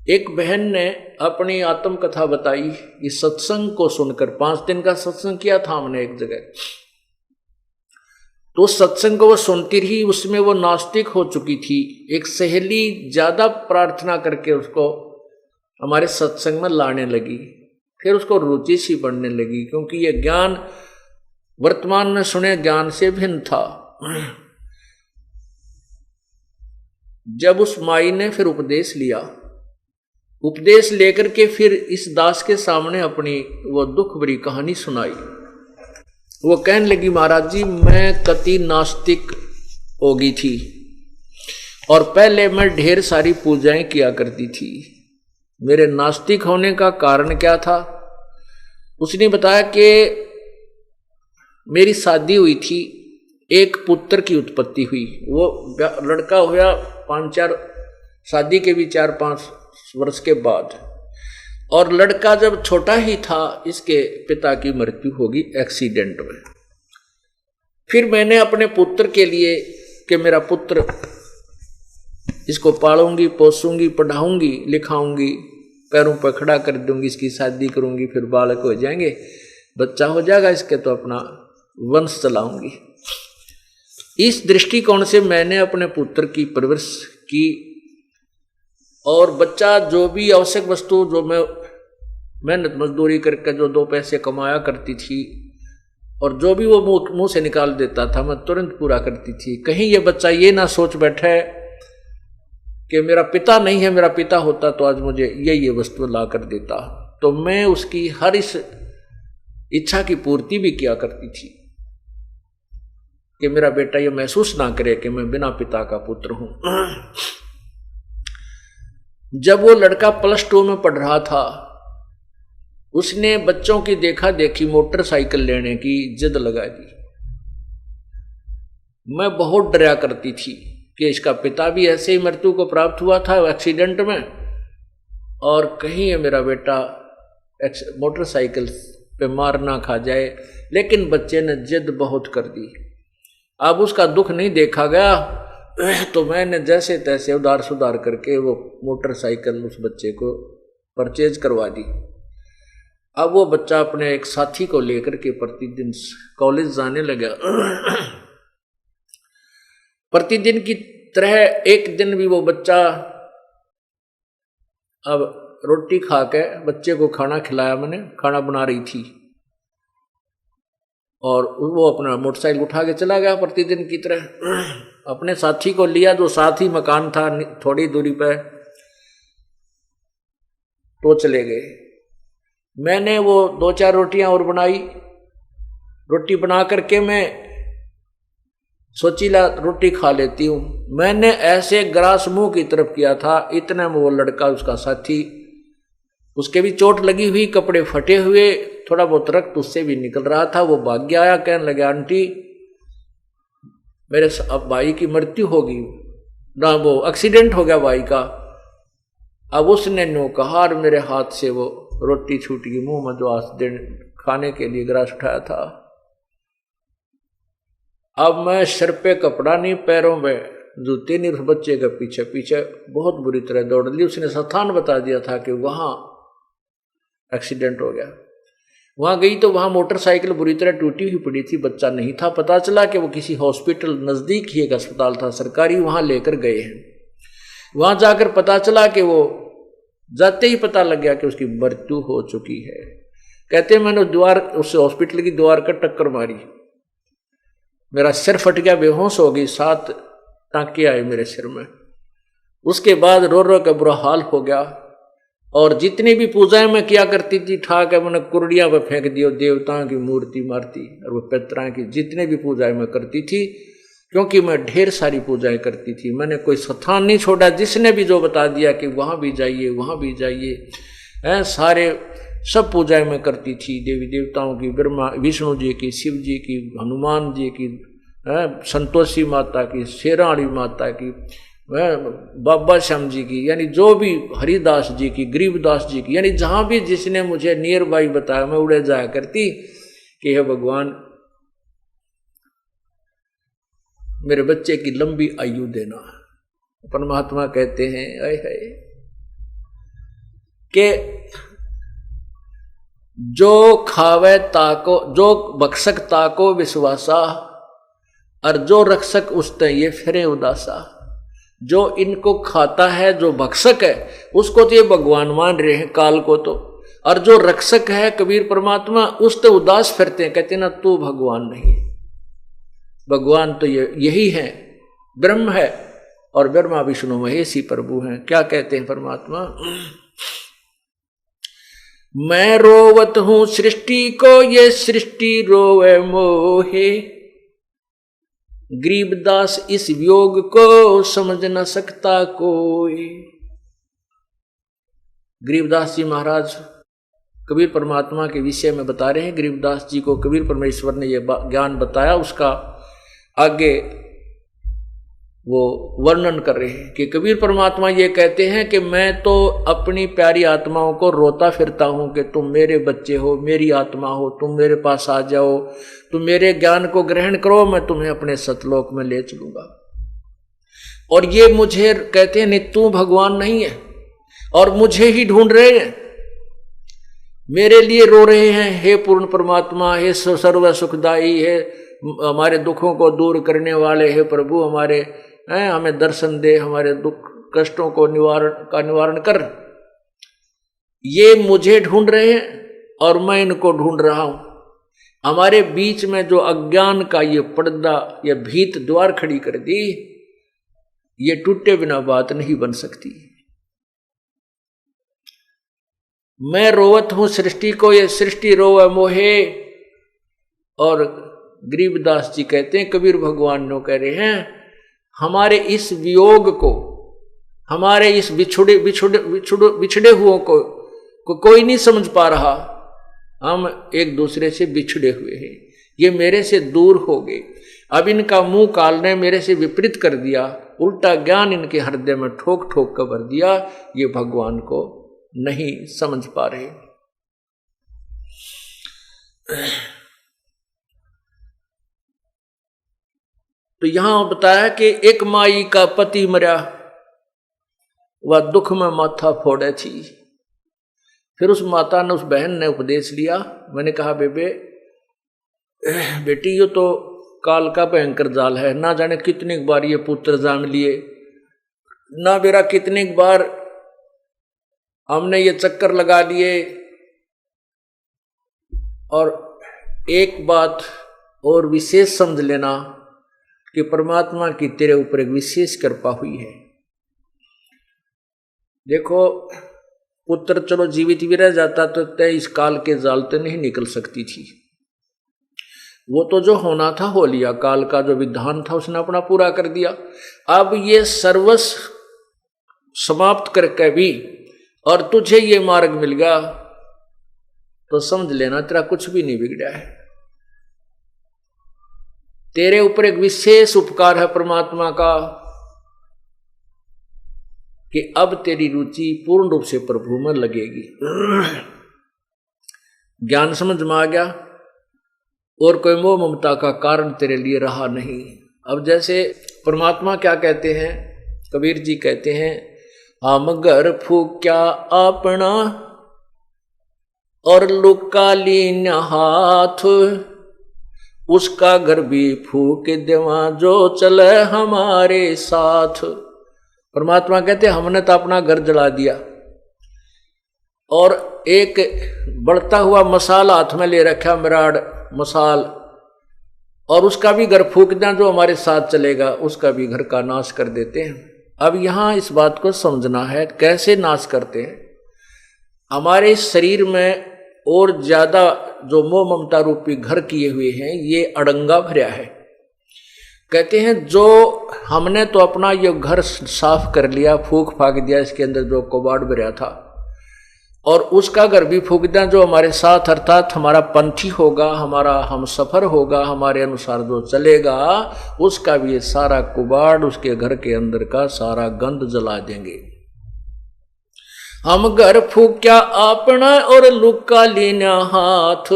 एक बहन ने अपनी आत्मकथा बताई, इस सत्संग को सुनकर, 5 दिन का सत्संग किया था हमने एक जगह, तो उस सत्संग को वो सुनती रही, उसमें वो नास्तिक हो चुकी थी। एक सहेली ज्यादा प्रार्थना करके उसको हमारे सत्संग में लाने लगी, फिर उसको रुचि सी बढ़ने लगी, क्योंकि ये ज्ञान वर्तमान में सुने ज्ञान से भिन्न था। जब उस माई ने फिर उपदेश लिया, उपदेश लेकर के फिर इस दास के सामने अपनी वो दुख भरी कहानी सुनाई। वो कहने लगी, महाराज जी मैं कति नास्तिक हो गई थी, और पहले मैं ढेर सारी पूजाएं किया करती थी। मेरे नास्तिक होने का कारण क्या था? उसने बताया कि मेरी शादी हुई थी, एक पुत्र की उत्पत्ति हुई। वो लड़का हुआ 5-4 शादी के भी 4-5 वर्ष के बाद, और लड़का जब छोटा ही था इसके पिता की मृत्यु होगी एक्सीडेंट में। फिर मैंने अपने पुत्र के लिए कि मेरा पुत्र, इसको पालूंगी, पोसूंगी, पढ़ाऊंगी, लिखाऊंगी, पैरों पर खड़ा कर दूंगी, इसकी शादी करूंगी, फिर बालक हो जाएंगे, बच्चा हो जाएगा इसके, तो अपना वंश चलाऊंगी। इस दृष्टिकोण से मैंने अपने पुत्र की परवरिश की और बच्चा जो भी आवश्यक वस्तु जो मैं मेहनत मजदूरी करके जो 2 पैसे कमाया करती थी और जो भी वो मुंह से निकाल देता था मैं तुरंत पूरा करती थी। कहीं ये बच्चा ये ना सोच बैठे कि मेरा पिता नहीं है, मेरा पिता होता तो आज मुझे ये वस्तु ला कर देता। तो मैं उसकी हर इस इच्छा की पूर्ति भी किया करती थी कि मेरा बेटा ये महसूस ना करे कि मैं बिना पिता का पुत्र हूं। जब वो लड़का +2 में पढ़ रहा था, उसने बच्चों की देखा देखी मोटरसाइकिल लेने की जिद लगा दी। मैं बहुत डरा करती थी कि इसका पिता भी ऐसे ही मृत्यु को प्राप्त हुआ था एक्सीडेंट में, और कहीं ये मेरा बेटा मोटरसाइकिल पे मार ना खा जाए। लेकिन बच्चे ने जिद बहुत कर दी। अब उसका दुख नहीं देखा गया, तो मैंने जैसे तैसे उधार सुधार करके वो मोटरसाइकिल उस बच्चे को परचेज करवा दी। अब वो बच्चा अपने एक साथी को लेकर के प्रतिदिन कॉलेज जाने लगा। प्रतिदिन की तरह एक दिन भी वो बच्चा अब रोटी खा के बच्चे को खाना खिलाया, मैंने खाना बना रही थी, और वो अपना मोटरसाइकिल उठा के चला गया प्रतिदिन की तरह। अपने साथी को लिया जो साथ ही मकान था थोड़ी दूरी पर, तो चले गए। मैंने वो 2-4 रोटियां और बनाई। रोटी बना करके मैं सोची ला रोटी खा लेती हूं। मैंने ऐसे ग्रास मुंह की तरफ किया था, इतने में वो लड़का उसका साथी, उसके भी चोट लगी हुई, कपड़े फटे हुए, थोड़ा बहुत रक्त उससे भी निकल रहा था। वो भाग गया आया, कहने लगा आंटी मेरे अब भाई की मृत्यु होगी ना, वो एक्सीडेंट हो गया भाई का। अब उसने नो कहा और मेरे हाथ से वो रोटी छूट गई मुंह में, जो आज खाने के लिए ग्रास उठाया था। अब मैं सिर पे कपड़ा नहीं, पैरों में जूते नहीं, उस बच्चे के पीछे पीछे बहुत बुरी तरह दौड़ ली। उसने स्थान बता दिया था कि वहां एक्सीडेंट हो गया। वहां गई तो वहां मोटरसाइकिल बुरी तरह टूटी हुई पड़ी थी, बच्चा नहीं था। पता चला कि वो किसी हॉस्पिटल, नजदीक ही एक अस्पताल था सरकारी, वहां लेकर गए हैं। वहां जाकर पता चला कि वो जाते ही पता लग गया कि उसकी मृत्यु हो चुकी है। कहते मैंने द्वार, उस हॉस्पिटल की द्वार का टक्कर मारी, मेरा सिर फट गया, बेहोश हो गई, 7 टांके आए मेरे सिर में। उसके बाद रो रो का बुरा हाल हो गया। और जितनी भी पूजाएं मैं किया करती थी, ठाक मैंने कुर्डियां पर फेंक दियो, देवताओं की मूर्ति मारती और वो पितरों की, जितने भी पूजाएं मैं करती थी, क्योंकि मैं ढेर सारी पूजाएं करती थी। मैंने कोई स्थान नहीं छोड़ा, जिसने भी जो बता दिया कि वहां भी जाइए वहां भी जाइए, सारे सब पूजाएं मैं करती थी, देवी देवताओं की, ब्रह्मा विष्णु जी की, शिव जी की, हनुमान जी की, संतोषी माता की, शेरावाली माता की, बाबा श्याम जी की, यानी जो भी हरिदास जी की, गरीबदास जी की, यानी जहां भी जिसने मुझे नियर बाई बताया मैं उड़े जाया करती कि हे भगवान मेरे बच्चे की लंबी आयु देना। परमात्मा कहते हैं आए हाय कि जो खावे ताको, जो बख्शक ताको विश्वासा, और जो रक्षक उसते ये फिरे उदासा। जो इनको खाता है, जो भक्षक है, उसको तो ये भगवान मान रहे हैं काल को तो, और जो रक्षक है कबीर परमात्मा, उस तो उदास फिरते हैं, कहते ना तू भगवान नहीं, भगवान तो यही है, ब्रह्म है, और ब्रह्मा विष्णु महेश ही प्रभु हैं। क्या कहते हैं परमात्मा, मैं रोवत हूं सृष्टि को, ये सृष्टि रोवे मोहे, गरीबदास इस वियोग को समझ न सकता कोई। गरीबदास जी महाराज कबीर परमात्मा के विषय में बता रहे हैं। गरीबदास जी को कबीर परमेश्वर ने यह ज्ञान बताया, उसका आगे वो वर्णन कर रहे हैं कि कबीर परमात्मा ये कहते हैं कि मैं तो अपनी प्यारी आत्माओं को रोता फिरता हूं कि तुम मेरे बच्चे हो, मेरी आत्मा हो, तुम मेरे पास आ जाओ, तुम मेरे ज्ञान को ग्रहण करो, मैं तुम्हें अपने सतलोक में ले चलूंगा। और ये मुझे कहते हैं नहीं तू भगवान नहीं है, और मुझे ही ढूंढ रहे हैं, मेरे लिए रो रहे हैं, हे पूर्ण परमात्मा, हे सर्व सुखदाई, हे हमारे दुखों को दूर करने वाले, हे प्रभु हमारे हमें दर्शन दे, हमारे दुख कष्टों को निवारण कर। ये मुझे ढूंढ रहे हैं और मैं इनको ढूंढ रहा हूं। हमारे बीच में जो अज्ञान का ये पर्दा, ये भीत द्वार खड़ी कर दी, ये टूटे बिना बात नहीं बन सकती। मैं रोवत हूं सृष्टि को, ये सृष्टि रोवे मोहे। और गरीबदास जी कहते हैं, कबीर भगवान ने कह रहे हैं, हमारे इस वियोग को, हमारे इस बिछड़े हुओं को कोई नहीं समझ पा रहा। हम एक दूसरे से बिछड़े हुए हैं, ये मेरे से दूर हो गए। अब इनका मुंह काल ने मेरे से विपरीत कर दिया, उल्टा ज्ञान इनके हृदय में ठोक ठोक कर भर दिया। ये भगवान को नहीं समझ पा रहे। तो यहां बताया कि एक माई का पति मरा, वह दुख में माथा फोड़े थी। फिर उस माता ने, उस बहन ने उपदेश लिया। मैंने कहा, बेटी ये तो काल का भयंकर जाल है, ना जाने कितनी बार ये पुत्र जान लिए, ना मेरा कितनी बार हमने ये चक्कर लगा लिए। और एक बात और विशेष समझ लेना कि परमात्मा की तेरे ऊपर एक विशेष कृपा हुई है। देखो, पुत्र चलो जीवित भी रह जाता तो तय इस काल के जाल से नहीं निकल सकती थी। वो तो जो होना था हो लिया, काल का जो विधान था उसने अपना पूरा कर दिया। अब ये सर्वस्व समाप्त करके भी और तुझे ये मार्ग मिल गया तो समझ लेना तेरा कुछ भी नहीं बिगड़ा है। तेरे ऊपर एक विशेष उपकार है परमात्मा का कि अब तेरी रुचि पूर्ण रूप से प्रभु में लगेगी। ज्ञान समझ में आ गया और कोई मोह ममता का कारण तेरे लिए रहा नहीं। अब जैसे परमात्मा क्या कहते हैं, कबीर जी कहते हैं, हम घर फूक्या अपना और लुका लीन हाथ, उसका घर भी फूक देवा जो चले हमारे साथ। परमात्मा कहते हमने तो अपना घर जला दिया और एक बढ़ता हुआ मसाल हाथ में ले रखा, मिराड मसाल, और उसका भी घर फूक दें जो हमारे साथ चलेगा, उसका भी घर का नाश कर देते हैं। अब यहां इस बात को समझना है, कैसे नाश करते हैं। हमारे शरीर में और ज्यादा जो मोह ममता रूपी घर किए हुए हैं, ये अड़ंगा भरा है। कहते हैं जो हमने तो अपना ये घर साफ कर लिया, फूक फाक दिया, इसके अंदर जो कबाड़ भरा था, और उसका घर भी फूक दिया जो हमारे साथ, अर्थात हमारा पंथी होगा, हमारा हम सफर होगा, हमारे अनुसार जो चलेगा, उसका भी ये सारा कबाड़, उसके घर के अंदर का सारा गंद जला देंगे। हम घर फूक्या अपना और लुका लीना हाथ,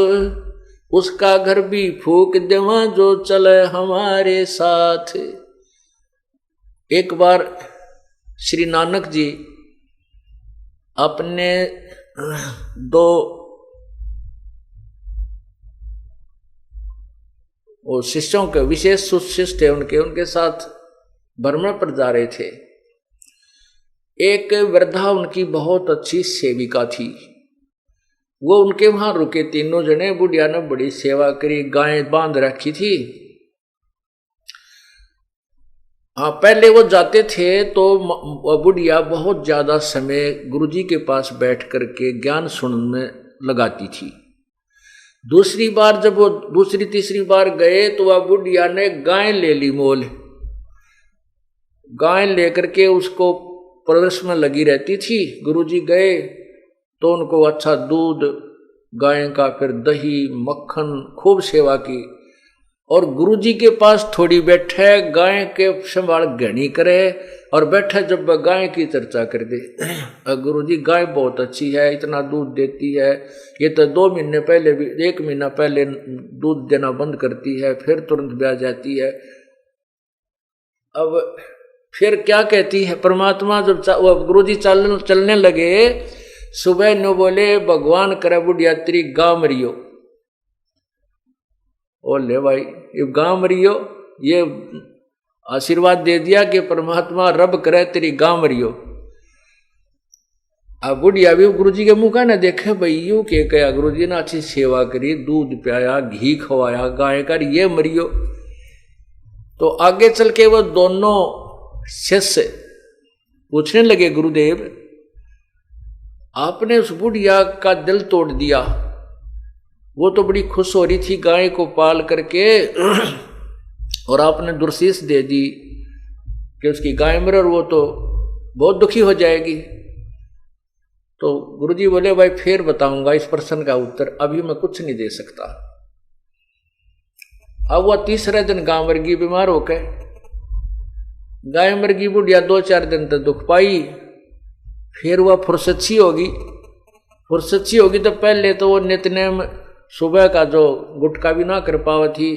उसका घर भी फूक देवा जो चले हमारे साथ। एक बार श्री नानक जी अपने दो शिष्यों के, विशेष शिष्य थे उनके साथ भ्रमण पर जा रहे थे। एक वृद्धा उनकी बहुत अच्छी सेविका थी, वो उनके वहां रुके, तीनों जने। बुढ़िया ने बड़ी सेवा करी, गायें बांध रखी थी। हाँ, पहले वो जाते थे तो बुढ़िया बहुत ज्यादा समय गुरुजी के पास बैठ करके ज्ञान सुनने में लगाती थी। दूसरी बार जब वो दूसरी तीसरी बार गए तो वह बुढ़िया ने गाय ले ली मोल। गाय लेकर के उसको परवरिश में लगी रहती थी। गुरुजी गए तो उनको अच्छा दूध गाय का, फिर दही मक्खन, खूब सेवा की। और गुरुजी के पास थोड़ी बैठे, गाय के संभाल घनी करे और बैठे जब गाय की चर्चा कर दे। गुरुजी गाय बहुत अच्छी है, इतना दूध देती है, ये तो 2 महीने पहले भी, 1 महीना पहले दूध देना बंद करती है, फिर तुरंत ब्याह जाती है। अब फिर क्या कहती है परमात्मा, जब गुरुजी चलने लगे, सुबह न बोले भगवान करे बुढ़िया तेरी गांव मरियो। ओ ले भाई, ये गांव मरियो, ये आशीर्वाद दे दिया कि परमात्मा रब करे तेरी गांव मरियो। अब बुढ़िया भी गुरु जी के मुंह का ना देखे भाई यू के कया गुरु जी ने अच्छी सेवा करी, दूध पियाया, घी खवाया, गाय कर ये मरियो। तो आगे चल के वो दोनों शिष्य पूछने लगे गुरुदेव आपने उस बुढ़िया का दिल तोड़ दिया, वो तो बड़ी खुश हो रही थी गाय को पाल करके और आपने दुर्शीष दे दी कि उसकी गाय मरे और वो तो बहुत दुखी हो जाएगी। तो गुरुजी बोले भाई फिर बताऊंगा इस प्रश्न का उत्तर, अभी मैं कुछ नहीं दे सकता। अब वह तीसरे दिन गाय मरगी बीमार होकर, गाय मरगी बुढ़िया 2-4 दिन तक दुख पाई, फिर वह फुर्सत होगी तो पहले तो वो नित्यनेम सुबह का जो गुटका भी ना कर पावा थी,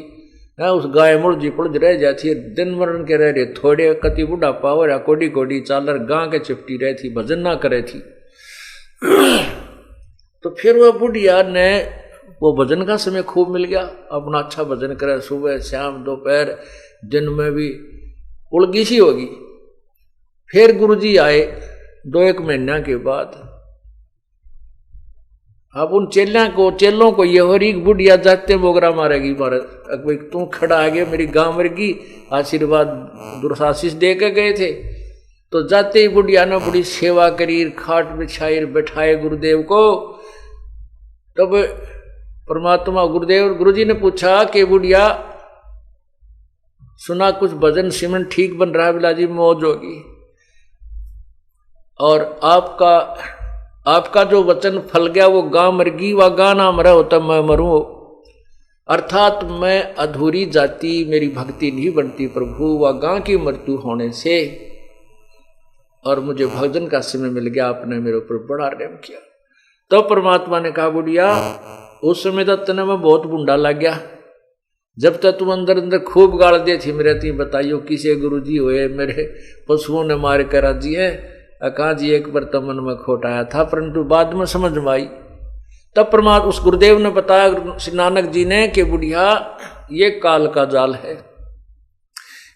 उस गाय मुड़जी पुड़ज रह जाती, दिन मरण के रह रहे थोड़े कति बुढ़ा पावर या कोडी कोडी चालर गां के चिपटी रही थी, भजन ना करे थी। तो फिर वह बुढ़िया ने वो भजन का समय खूब मिल गया, अपना अच्छा भजन करे सुबह शाम दोपहर दिन में भी, उलगी सी होगी। फिर गुरुजी आए 2-1 महीना के बाद। अब उन चेलों को ये हो रही बुढ़िया जाते बोगरा मारेगी भारत, तू खड़ा आ गया मेरी गांव मरगी, आशीर्वाद दुर्शाशीष दे के गए थे। तो जाते ही बुढ़िया ने बड़ी सेवा करी, खाट बिछाई, बैठाए गुरुदेव को। तब परमात्मा गुरुजी ने पूछा कि बुढ़िया सुना कुछ भजन सिमरन ठीक बन रहा है, बिलाजी मौज होगी, और आपका जो वचन फल गया वो गां मरगी व गां ना मरा होता मैं मरूं, अर्थात मैं अधूरी जाति मेरी भक्ति नहीं बनती प्रभु व गां की मृत्यु होने से, और मुझे भजन का समय मिल गया, आपने मेरे ऊपर बड़ा रहम किया। तो परमात्मा ने कहा बुढ़िया उस समय तक तने मैं बहुत बुंडा लग गया, जब तक तुम अंदर अंदर खूब गाल दे थी मेरे ती बताइयो किसे गुरुजी हुए मेरे पशुओं ने मार कर राजी है, कहा जी एक बार तो मन में खोट आया था, परंतु बाद में समझ में आई। तब परमात्मा उस गुरुदेव ने बताया श्री नानक जी ने कि बुढ़िया ये काल का जाल है,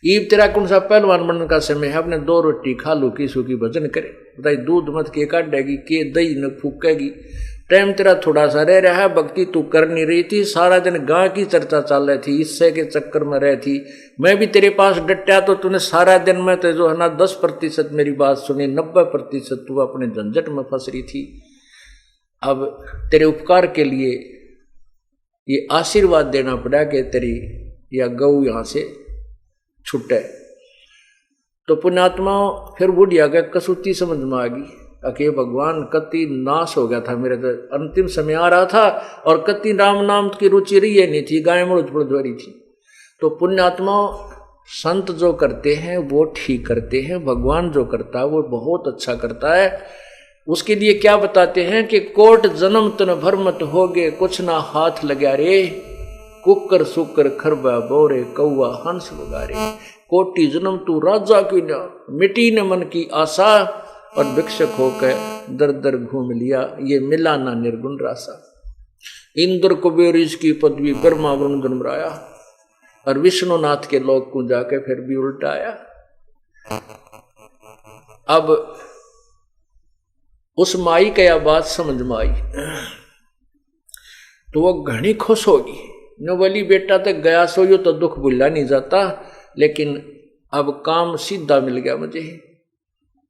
ईब तेरा कौन सा पहलवान बनने का समय है, अपने 2 रोटी खा लू की सूखी भजन करे, बताई दूध मत के काटेगी के दही न फूकेगी, टाइम तेरा थोड़ा सा रह रहा है, भक्ति तू कर नहीं रही थी, सारा दिन गां की चर्चा चल रही थी, इससे के चक्कर में रह थी, मैं भी तेरे पास डटा तो तूने सारा दिन में तो जो है ना 10% मेरी बात सुनी, 90% तू अपने झंझट में फंस रही थी। अब तेरे उपकार के लिए ये आशीर्वाद देना पड़ा कि तेरी या गऊ यहां से छुटे। तो पुण्यात्मा फिर बुढ़िया का कसूती समझ में आ गई, अके भगवान कति नाश हो गया था, मेरे तो अंतिम समय आ रहा था और कति राम नाम की रुचि रही नहीं थी, गाय मुड़ रही थी। तो पुण्यात्मा संत जो करते हैं वो ठीक करते हैं, भगवान जो करता है वो बहुत अच्छा करता है। उसके लिए क्या बताते हैं कि कोट जन्म तन भर मत होगे कुछ ना हाथ लगा रे, कुकर सुकर खरबा बोरे कौआ हंस वगारे, कोटि जन्म तू राजा की न मिटी न मन की आशा, और भिक्षक होकर दर दर घूम लिया ये मिला ना निर्गुण रासा। इंद्र कुबेर इसकी पदवी ब्रह्मा वरुण जन्मराया, और विष्णुनाथ के लोक को जाके फिर भी उल्टा आया। अब उस माई का यह बात समझ में आई तो वो घनी खुश होगी, न बोली बेटा तक गया सो यो तो दुख भूला नहीं जाता, लेकिन अब काम सीधा मिल गया मुझे।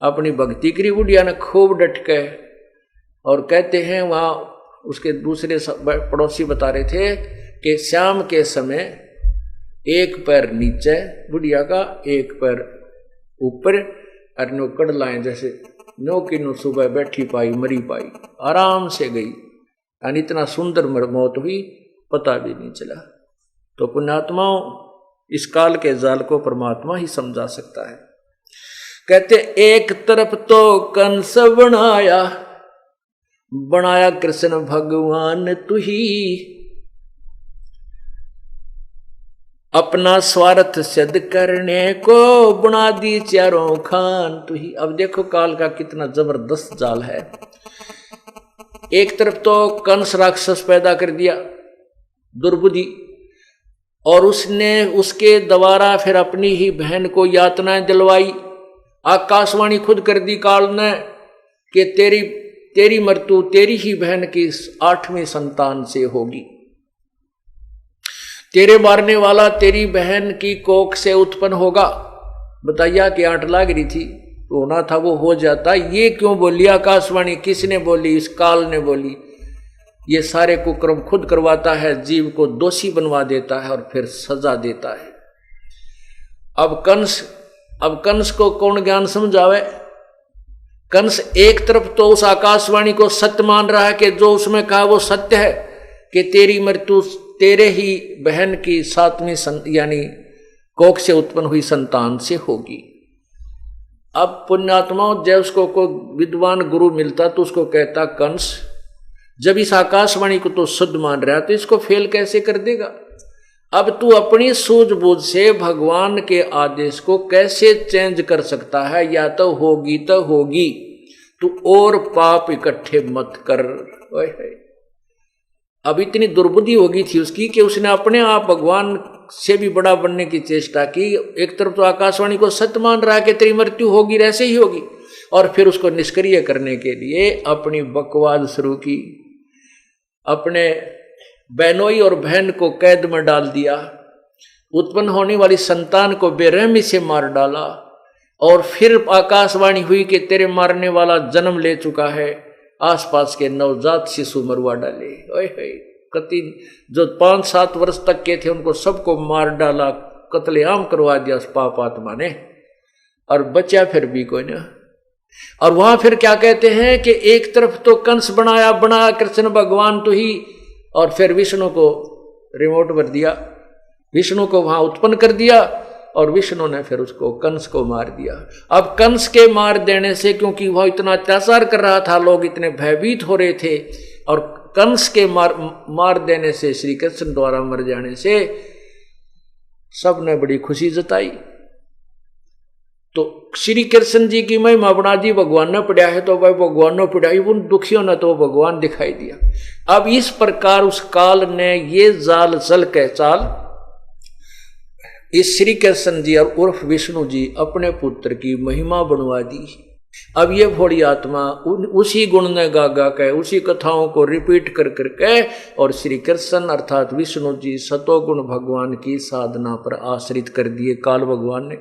अपनी भक्ति करी बुढ़िया ने खूब डट के, और कहते हैं वहां उसके दूसरे पड़ोसी बता रहे थे कि शाम के समय एक पैर नीचे बुढ़िया का, एक पैर ऊपर, और नो कड़लाएं जैसे नो की नो सुबह बैठी पाई मरी पाई, आराम से गई, यानी इतना सुंदर मौत हुई पता भी नहीं चला। तो पुण्यात्माओं इस काल के जाल को परमात्मा ही समझा सकता है। कहते एक तरफ तो कंस बनाया कृष्ण भगवान तू ही, अपना स्वार्थ सिद्ध करने को बना दी चारों खान तू ही। अब देखो काल का कितना जबरदस्त जाल है। एक तरफ तो कंस राक्षस पैदा कर दिया दुर्बुद्धि, और उसने उसके द्वारा फिर अपनी ही बहन को यातनाएं दिलवाई। आकाशवाणी खुद कर दी काल ने कि तेरी मृत्यु तेरी ही बहन की 8वीं संतान से होगी, तेरे मारने वाला तेरी बहन की कोख से उत्पन्न होगा। बताइया कि 8 लाग रही थी तो होना था वो हो जाता। ये क्यों बोली आकाशवाणी? किसने बोली? इस काल ने बोली। ये सारे कुकर्म खुद करवाता है, जीव को दोषी बनवा देता है और फिर सजा देता है। अब कंस को कौन ज्ञान समझावे? कंस एक तरफ तो उस आकाशवाणी को सत्य मान रहा है कि जो उसमें कहा वो सत्य है कि तेरी मृत्यु तेरे ही बहन की 7वीं यानी कोख से उत्पन्न हुई संतान से होगी। अब पुण्यात्माओं, जब उसको कोई विद्वान गुरु मिलता तो उसको कहता, कंस जब इस आकाशवाणी को तो शुद्ध मान रहा तो इसको फेल कैसे कर देगा? अब तू अपनी सूझबूझ से भगवान के आदेश को कैसे चेंज कर सकता है? या तो होगी तो होगी, तू और पाप इकट्ठे मत कर। अब इतनी दुर्बुद्धि होगी थी उसकी कि उसने अपने आप भगवान से भी बड़ा बनने की चेष्टा की। एक तरफ तो आकाशवाणी को सत्य मान रहा है कि तेरी मृत्यु होगी, ऐसे ही होगी, और फिर उसको निष्क्रिय करने के लिए अपनी बकवाद शुरू की। अपने बहनोई और बहन को कैद में डाल दिया, उत्पन्न होने वाली संतान को बेरहमी से मार डाला, और फिर आकाशवाणी हुई कि तेरे मारने वाला जन्म ले चुका है। आसपास के नवजात शिशु मरवा डाले। ओए कति जो 5-7 वर्ष तक के थे उनको सबको मार डाला, कत्लेआम करवा दिया उस पाप आत्मा ने, और बचा फिर भी कोई ना। और वहां फिर क्या कहते हैं कि एक तरफ तो कंस बनाया कृष्ण भगवान तो ही, और फिर विष्णु को रिमोट भर दिया, विष्णु को वहां उत्पन्न कर दिया, और विष्णु ने फिर उसको कंस को मार दिया। अब कंस के मार देने से, क्योंकि वह इतना अत्याचार कर रहा था, लोग इतने भयभीत हो रहे थे, और कंस के मार देने से, श्री कृष्ण द्वारा मर जाने से सबने बड़ी खुशी जताई। तो श्री कृष्ण जी की महिमा बना दी, भगवान ने पढ़ा है तो भाई भगवान ने पढ़ाई, उन दुखियों ने तो भगवान दिखाई दिया। अब इस प्रकार उस काल ने ये जाल चल के चाल इस श्री कृष्ण जी और उर्फ विष्णु जी अपने पुत्र की महिमा बनवा दी। अब ये भोड़ी आत्मा उसी गुण ने गा गा के, उसी कथाओं को रिपीट कर करके, और श्री कृष्ण अर्थात विष्णु जी सतोगुण भगवान की साधना पर आश्रित कर दिए काल भगवान ने।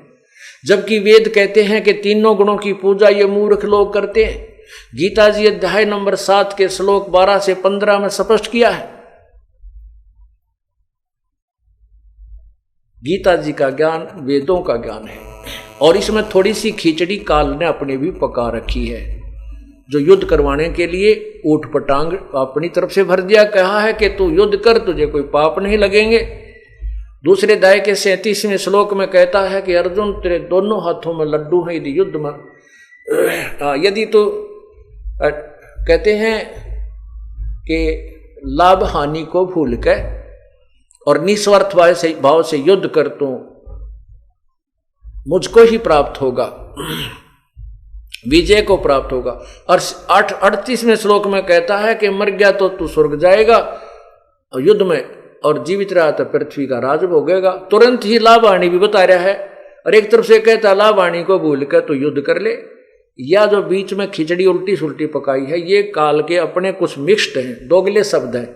जबकि वेद कहते हैं कि तीनों गुणों की पूजा ये मूर्ख लोग करते हैं। गीता जी अध्याय नंबर 7 के श्लोक 12 से 15 में स्पष्ट किया है। गीता जी का ज्ञान वेदों का ज्ञान है, और इसमें थोड़ी सी खिचड़ी काल ने अपनी भी पका रखी है, जो युद्ध करवाने के लिए ऊट पटांग अपनी तरफ से भर दिया। कहा है कि तू युद्ध कर, तुझे कोई पाप नहीं लगेंगे। दूसरे अध्याय के 37वें श्लोक में कहता है कि अर्जुन तेरे दोनों हाथों में लड्डू है, यदि युद्ध में यदि तो कहते हैं कि लाभ हानि को भूल के और निस्वार्थ भाव से युद्ध कर तो मुझको ही प्राप्त होगा, विजय को प्राप्त होगा। और 38वें श्लोक में कहता है कि मर गया तो तू स्वर्ग जाएगा युद्ध में, और जीवित रहा तो पृथ्वी का राज भोगेगा। तुरंत ही लाभाणी भी बता रहा है, और एक तरफ से कहता लाभाणी को भूल कर तो युद्ध कर ले। या जो बीच में खिचड़ी उल्टी सुल्टी पकाई है, ये काल के अपने कुछ मिक्स्ड हैं, दोगले शब्द हैं।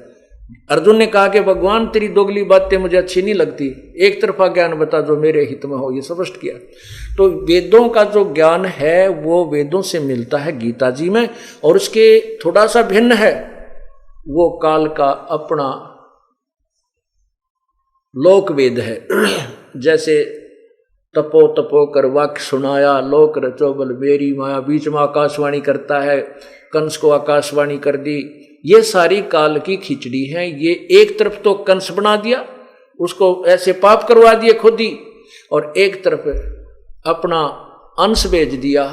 अर्जुन ने कहा कि भगवान तेरी दोगली बातें मुझे अच्छी नहीं लगती, एक तरफा ज्ञान बता जो मेरे हित में हो, ये स्पष्ट किया। तो वेदों का जो ज्ञान है वो वेदों से मिलता है गीता जी में, और उसके थोड़ा सा भिन्न है वो काल का अपना लोक वेद है। जैसे तपो तपो कर वाक्य सुनाया, लोक रचो बल मेरी माया, बीच में आकाशवाणी करता है, कंस को आकाशवाणी कर दी। ये सारी काल की खिचड़ी है। ये एक तरफ तो कंस बना दिया, उसको ऐसे पाप करवा दिए खुद ही, और एक तरफ अपना अंश भेज दिया,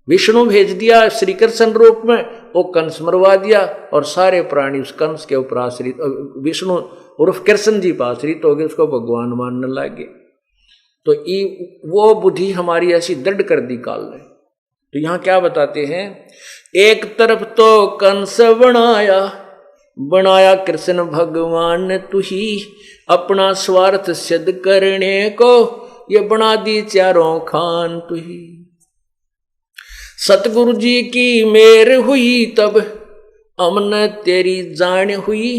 विष्णु भेज दिया श्री कृष्ण रूप में, वो कंस मरवा दिया, और सारे प्राणी उस कंस के ऊपर आश्रित, विष्णु उर्फ कृष्ण जी पर आश्रित हो गए, उसको भगवान मानने लगे। तो वो बुद्धि हमारी ऐसी दृढ़ कर दी काल ने। तो यहां क्या बताते हैं, एक तरफ तो कंस बनाया, बनाया कृष्ण भगवान ने तुही, अपना स्वार्थ सिद्ध करने को ये बना दी चारों खान तुही। सतगुरु जी की मेर हुई तब हमने तेरी जान हुई,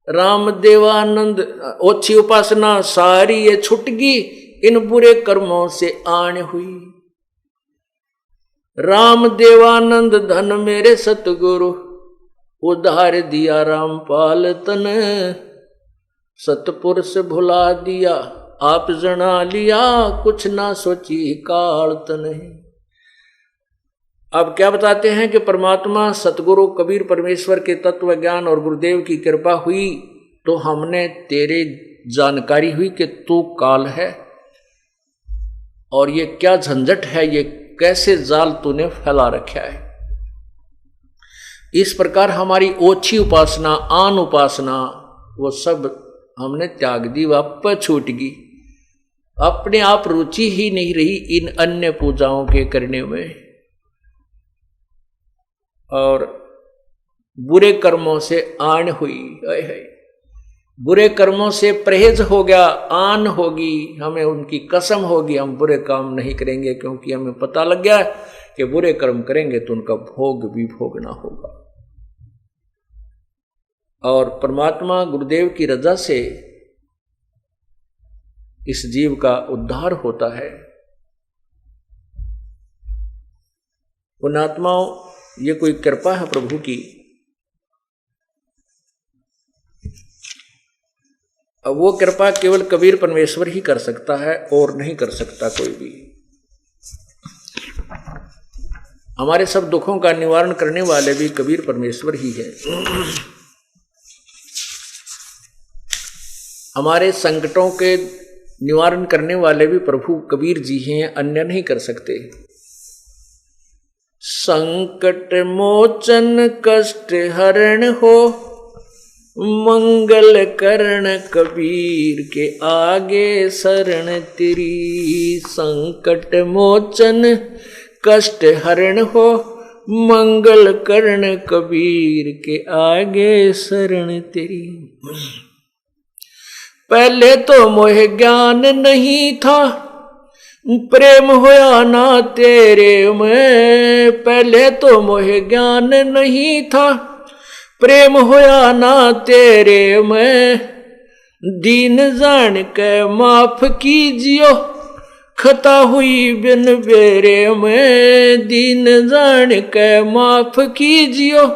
राम देवानंद ओछी उपासना सारी ये छुटगी, इन बुरे कर्मों से आन हुई। राम देवानंद धन मेरे सतगुरु, उधार दिया रामपाल तन, सतपुरुष भुला दिया आप जना लिया, कुछ ना सोची काल तन। अब क्या बताते हैं कि परमात्मा सतगुरु कबीर परमेश्वर के तत्व ज्ञान और गुरुदेव की कृपा हुई तो हमने तेरे जानकारी हुई कि तू काल है और ये क्या झंझट है, ये कैसे जाल तूने फैला रखा है। इस प्रकार हमारी ओछी उपासना, आन उपासना, वो सब हमने त्याग दी, वापस छूट गई। अपने आप रुचि ही नहीं रही इन अन्य पूजाओं के करने में, और बुरे कर्मों से आन हुई। बुरे कर्मों से परहेज हो गया, आन होगी, हमें उनकी कसम होगी हम बुरे काम नहीं करेंगे, क्योंकि हमें पता लग गया कि बुरे कर्म करेंगे तो उनका भोग भी भोगना होगा। और परमात्मा गुरुदेव की रजा से इस जीव का उद्धार होता है। पुण्यात्माओं, ये कोई कृपा है प्रभु की। अब वो कृपा केवल कबीर परमेश्वर ही कर सकता है और नहीं कर सकता कोई भी। हमारे सब दुखों का निवारण करने वाले भी कबीर परमेश्वर ही है। हमारे संकटों के निवारण करने वाले भी प्रभु कबीर जी हैं, अन्य नहीं कर सकते। संकट मोचन कष्ट हरण हो, मंगल करण कबीर के आगे शरण तेरी। संकट मोचन कष्ट हरण हो, मंगल करण कबीर के आगे शरण तेरी। पहले तो मोह ज्ञान नहीं था, प्रेम होया ना तेरे में। पहले तो मोह ज्ञान नहीं था, प्रेम होया ना तेरे में। दीन जान के माफ कीजियो, खता हुई बिन बेरे में। दीन जान के माफ कीजियो,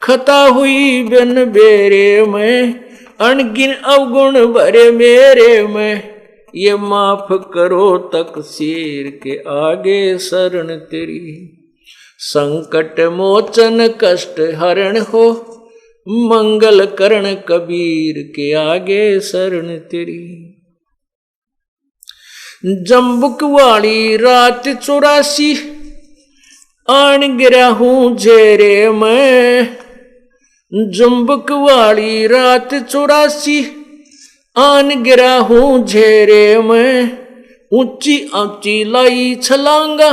खता हुई बिन बेरे में। अनगिन अवगुण भरे मेरे में, ये माफ करो तकसीर के आगे शरण तेरी। संकट मोचन कष्ट हरण हो, मंगल करण कबीर के आगे शरण तेरी। जम्बुक वाली रात 84 आन गिरा हूं झेरे में। जम्बुक वाली रात 84 आन गिरा हूं झेरे में। ऊंची ऊंची लाई छलांगा,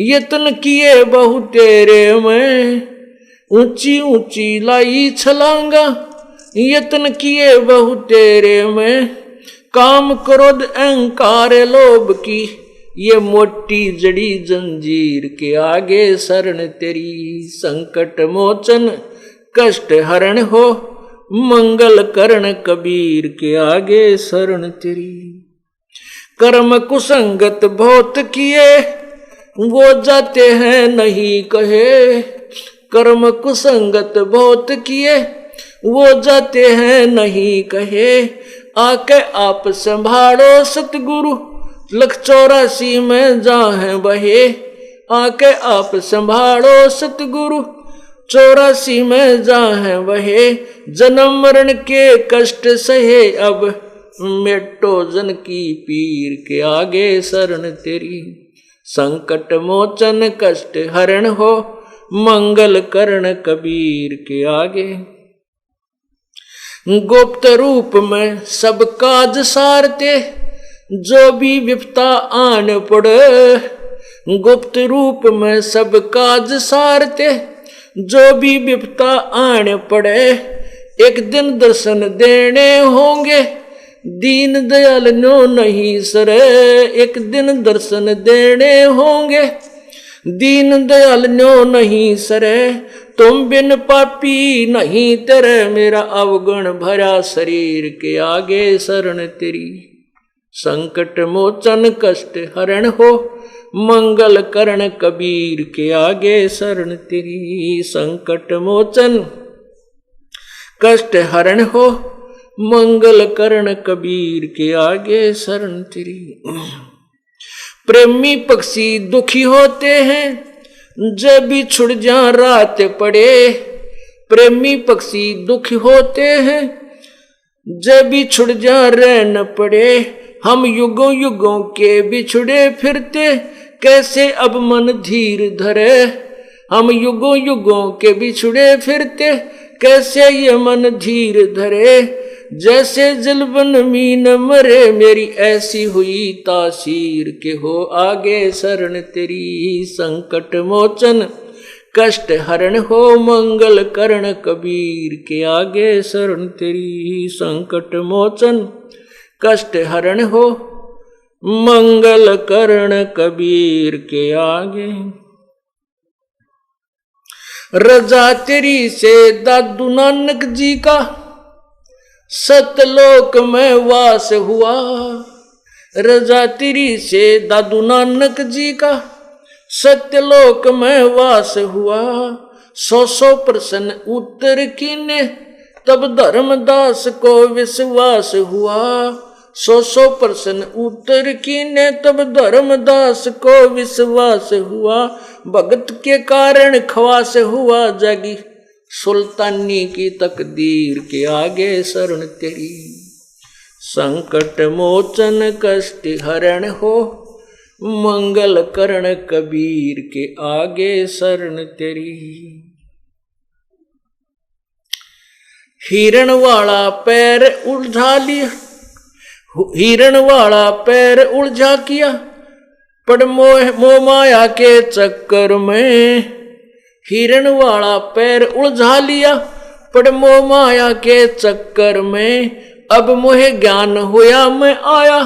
यत्न किए बहु तेरे में। ऊंची ऊंची लाई छलांगा, यत्न किए बहु तेरे में। काम क्रोध अहंकार लोभ की, ये मोटी जड़ी जंजीर के आगे शरण तेरी। संकट मोचन कष्ट हरण हो, मंगल करण कबीर के आगे शरण तेरी। कर्म कुसंगत बहुत किए, वो जाते हैं नहीं कहे। कर्म कुसंगत बहुत किए, वो जाते हैं नहीं कहे। आके आप संभालो सतगुरु, लख 84 में जाहे बहे। आके आप संभालो सतगुरु, 84 में जाहे वहे। जन्म मरण के कष्ट सहे, अब मेटो जन की पीर के आगे शरण तेरी। संकट मोचन कष्ट हरण हो, मंगल करण कबीर के आगे। गुप्त रूप में सब काज सारते, जो भी विपता आन पड़े। गुप्त रूप में सब काज सारते, जो भी विपता आने पड़े एक दिन दर्शन देने होंगे, दीन दयाल नो नहीं सरे एक दिन दर्शन देने होंगे, दीन दयाल नो नहीं सरे तुम बिन पापी नहीं तेरे, मेरा अवगुण भरा शरीर के आगे शरण तेरी। संकट मोचन कष्ट हरण हो मंगल करण कबीर के आगे शरण तेरी। संकट मोचन कष्ट हरण हो मंगल करण कबीर के आगे शरण तेरी। प्रेमी पक्षी दुखी होते हैं जब भी छुड़ जा रात पड़े, प्रेमी पक्षी दुखी होते हैं जब भी छुड़ जा रहन पड़े, हम युगों युगों के बिछुड़े फिरते कैसे अब मन धीर धरे, हम युगों युगों के बिछुड़े फिरते कैसे ये मन धीर धरे, जैसे जलबन मीन मरे मेरी ऐसी हुई तासीर के हो आगे शरण तेरी। संकट मोचन कष्ट हरण हो मंगल करण कबीर के आगे शरण तेरी। संकट मोचन कष्ट हरण हो मंगल करण कबीर के आगे। रजा तेरी से दादू नानक जी का सतलोक में वास हुआ, रजा तेरी से दादू नानक जी का सत्यलोक में वास हुआ। 100 प्रश्न उत्तर कीने तब धर्मदास को विश्वास हुआ, 100 प्रश्न उत्तर कीने तब धर्मदास को विश्वास हुआ। भगत के कारण ख्वास हुआ जागी सुल्तानी की तकदीर के आगे शरण तेरी। संकट मोचन कष्ट हरण हो मंगल करण कबीर के आगे शरण तेरी। हिरण वाला पैर उलझा लिया, हिरण वाला पैर उलझा किया पड़ मोह माया के चक्कर में, हिरण वाला पैर उलझा लिया पड़ मोह माया के चक्कर में। अब मोहे ज्ञान होया मैं आया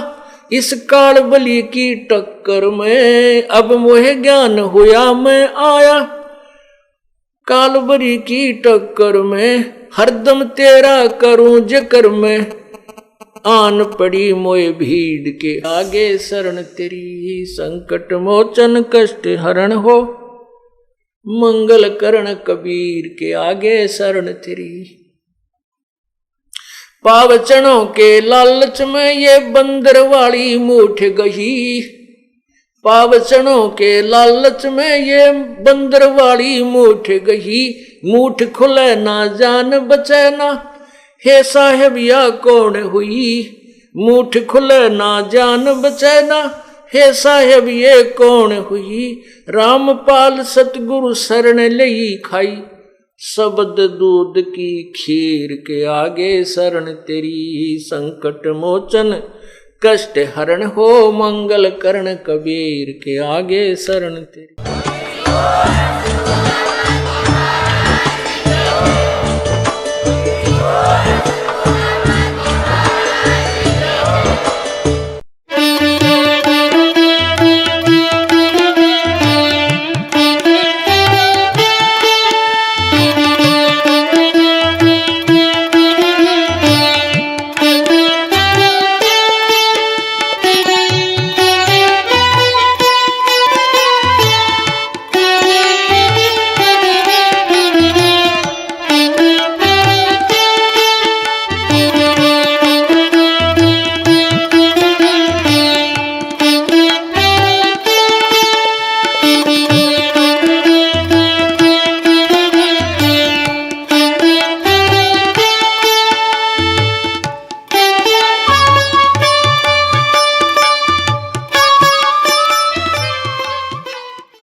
इस काल बलि की टक्कर में, अब मोहे ज्ञान होया मैं आया काल बलि की टक्कर में। हरदम तेरा करूं जिक्र में आन पड़ी मोए भीड़ के आगे शरण तेरी। संकट मोचन कष्ट हरण हो मंगल करण कबीर के आगे शरण तेरी। पावचनों के लालच में ये बंदर वाली मूठ गई, पावचनों के लालच में ये बंदर वाली मूठ गई। मूठ खुले ना जान बचे ना हे साहेब या कौन हुई, मूठ खुले ना जान बचे ना हे साहेब ये कौन हुई। रामपाल सतगुरु शरण लई खाई शब्द दूध की खीर के आगे शरण तेरी। संकट मोचन कष्ट हरण हो मंगल करण कबीर के आगे शरण तेरी।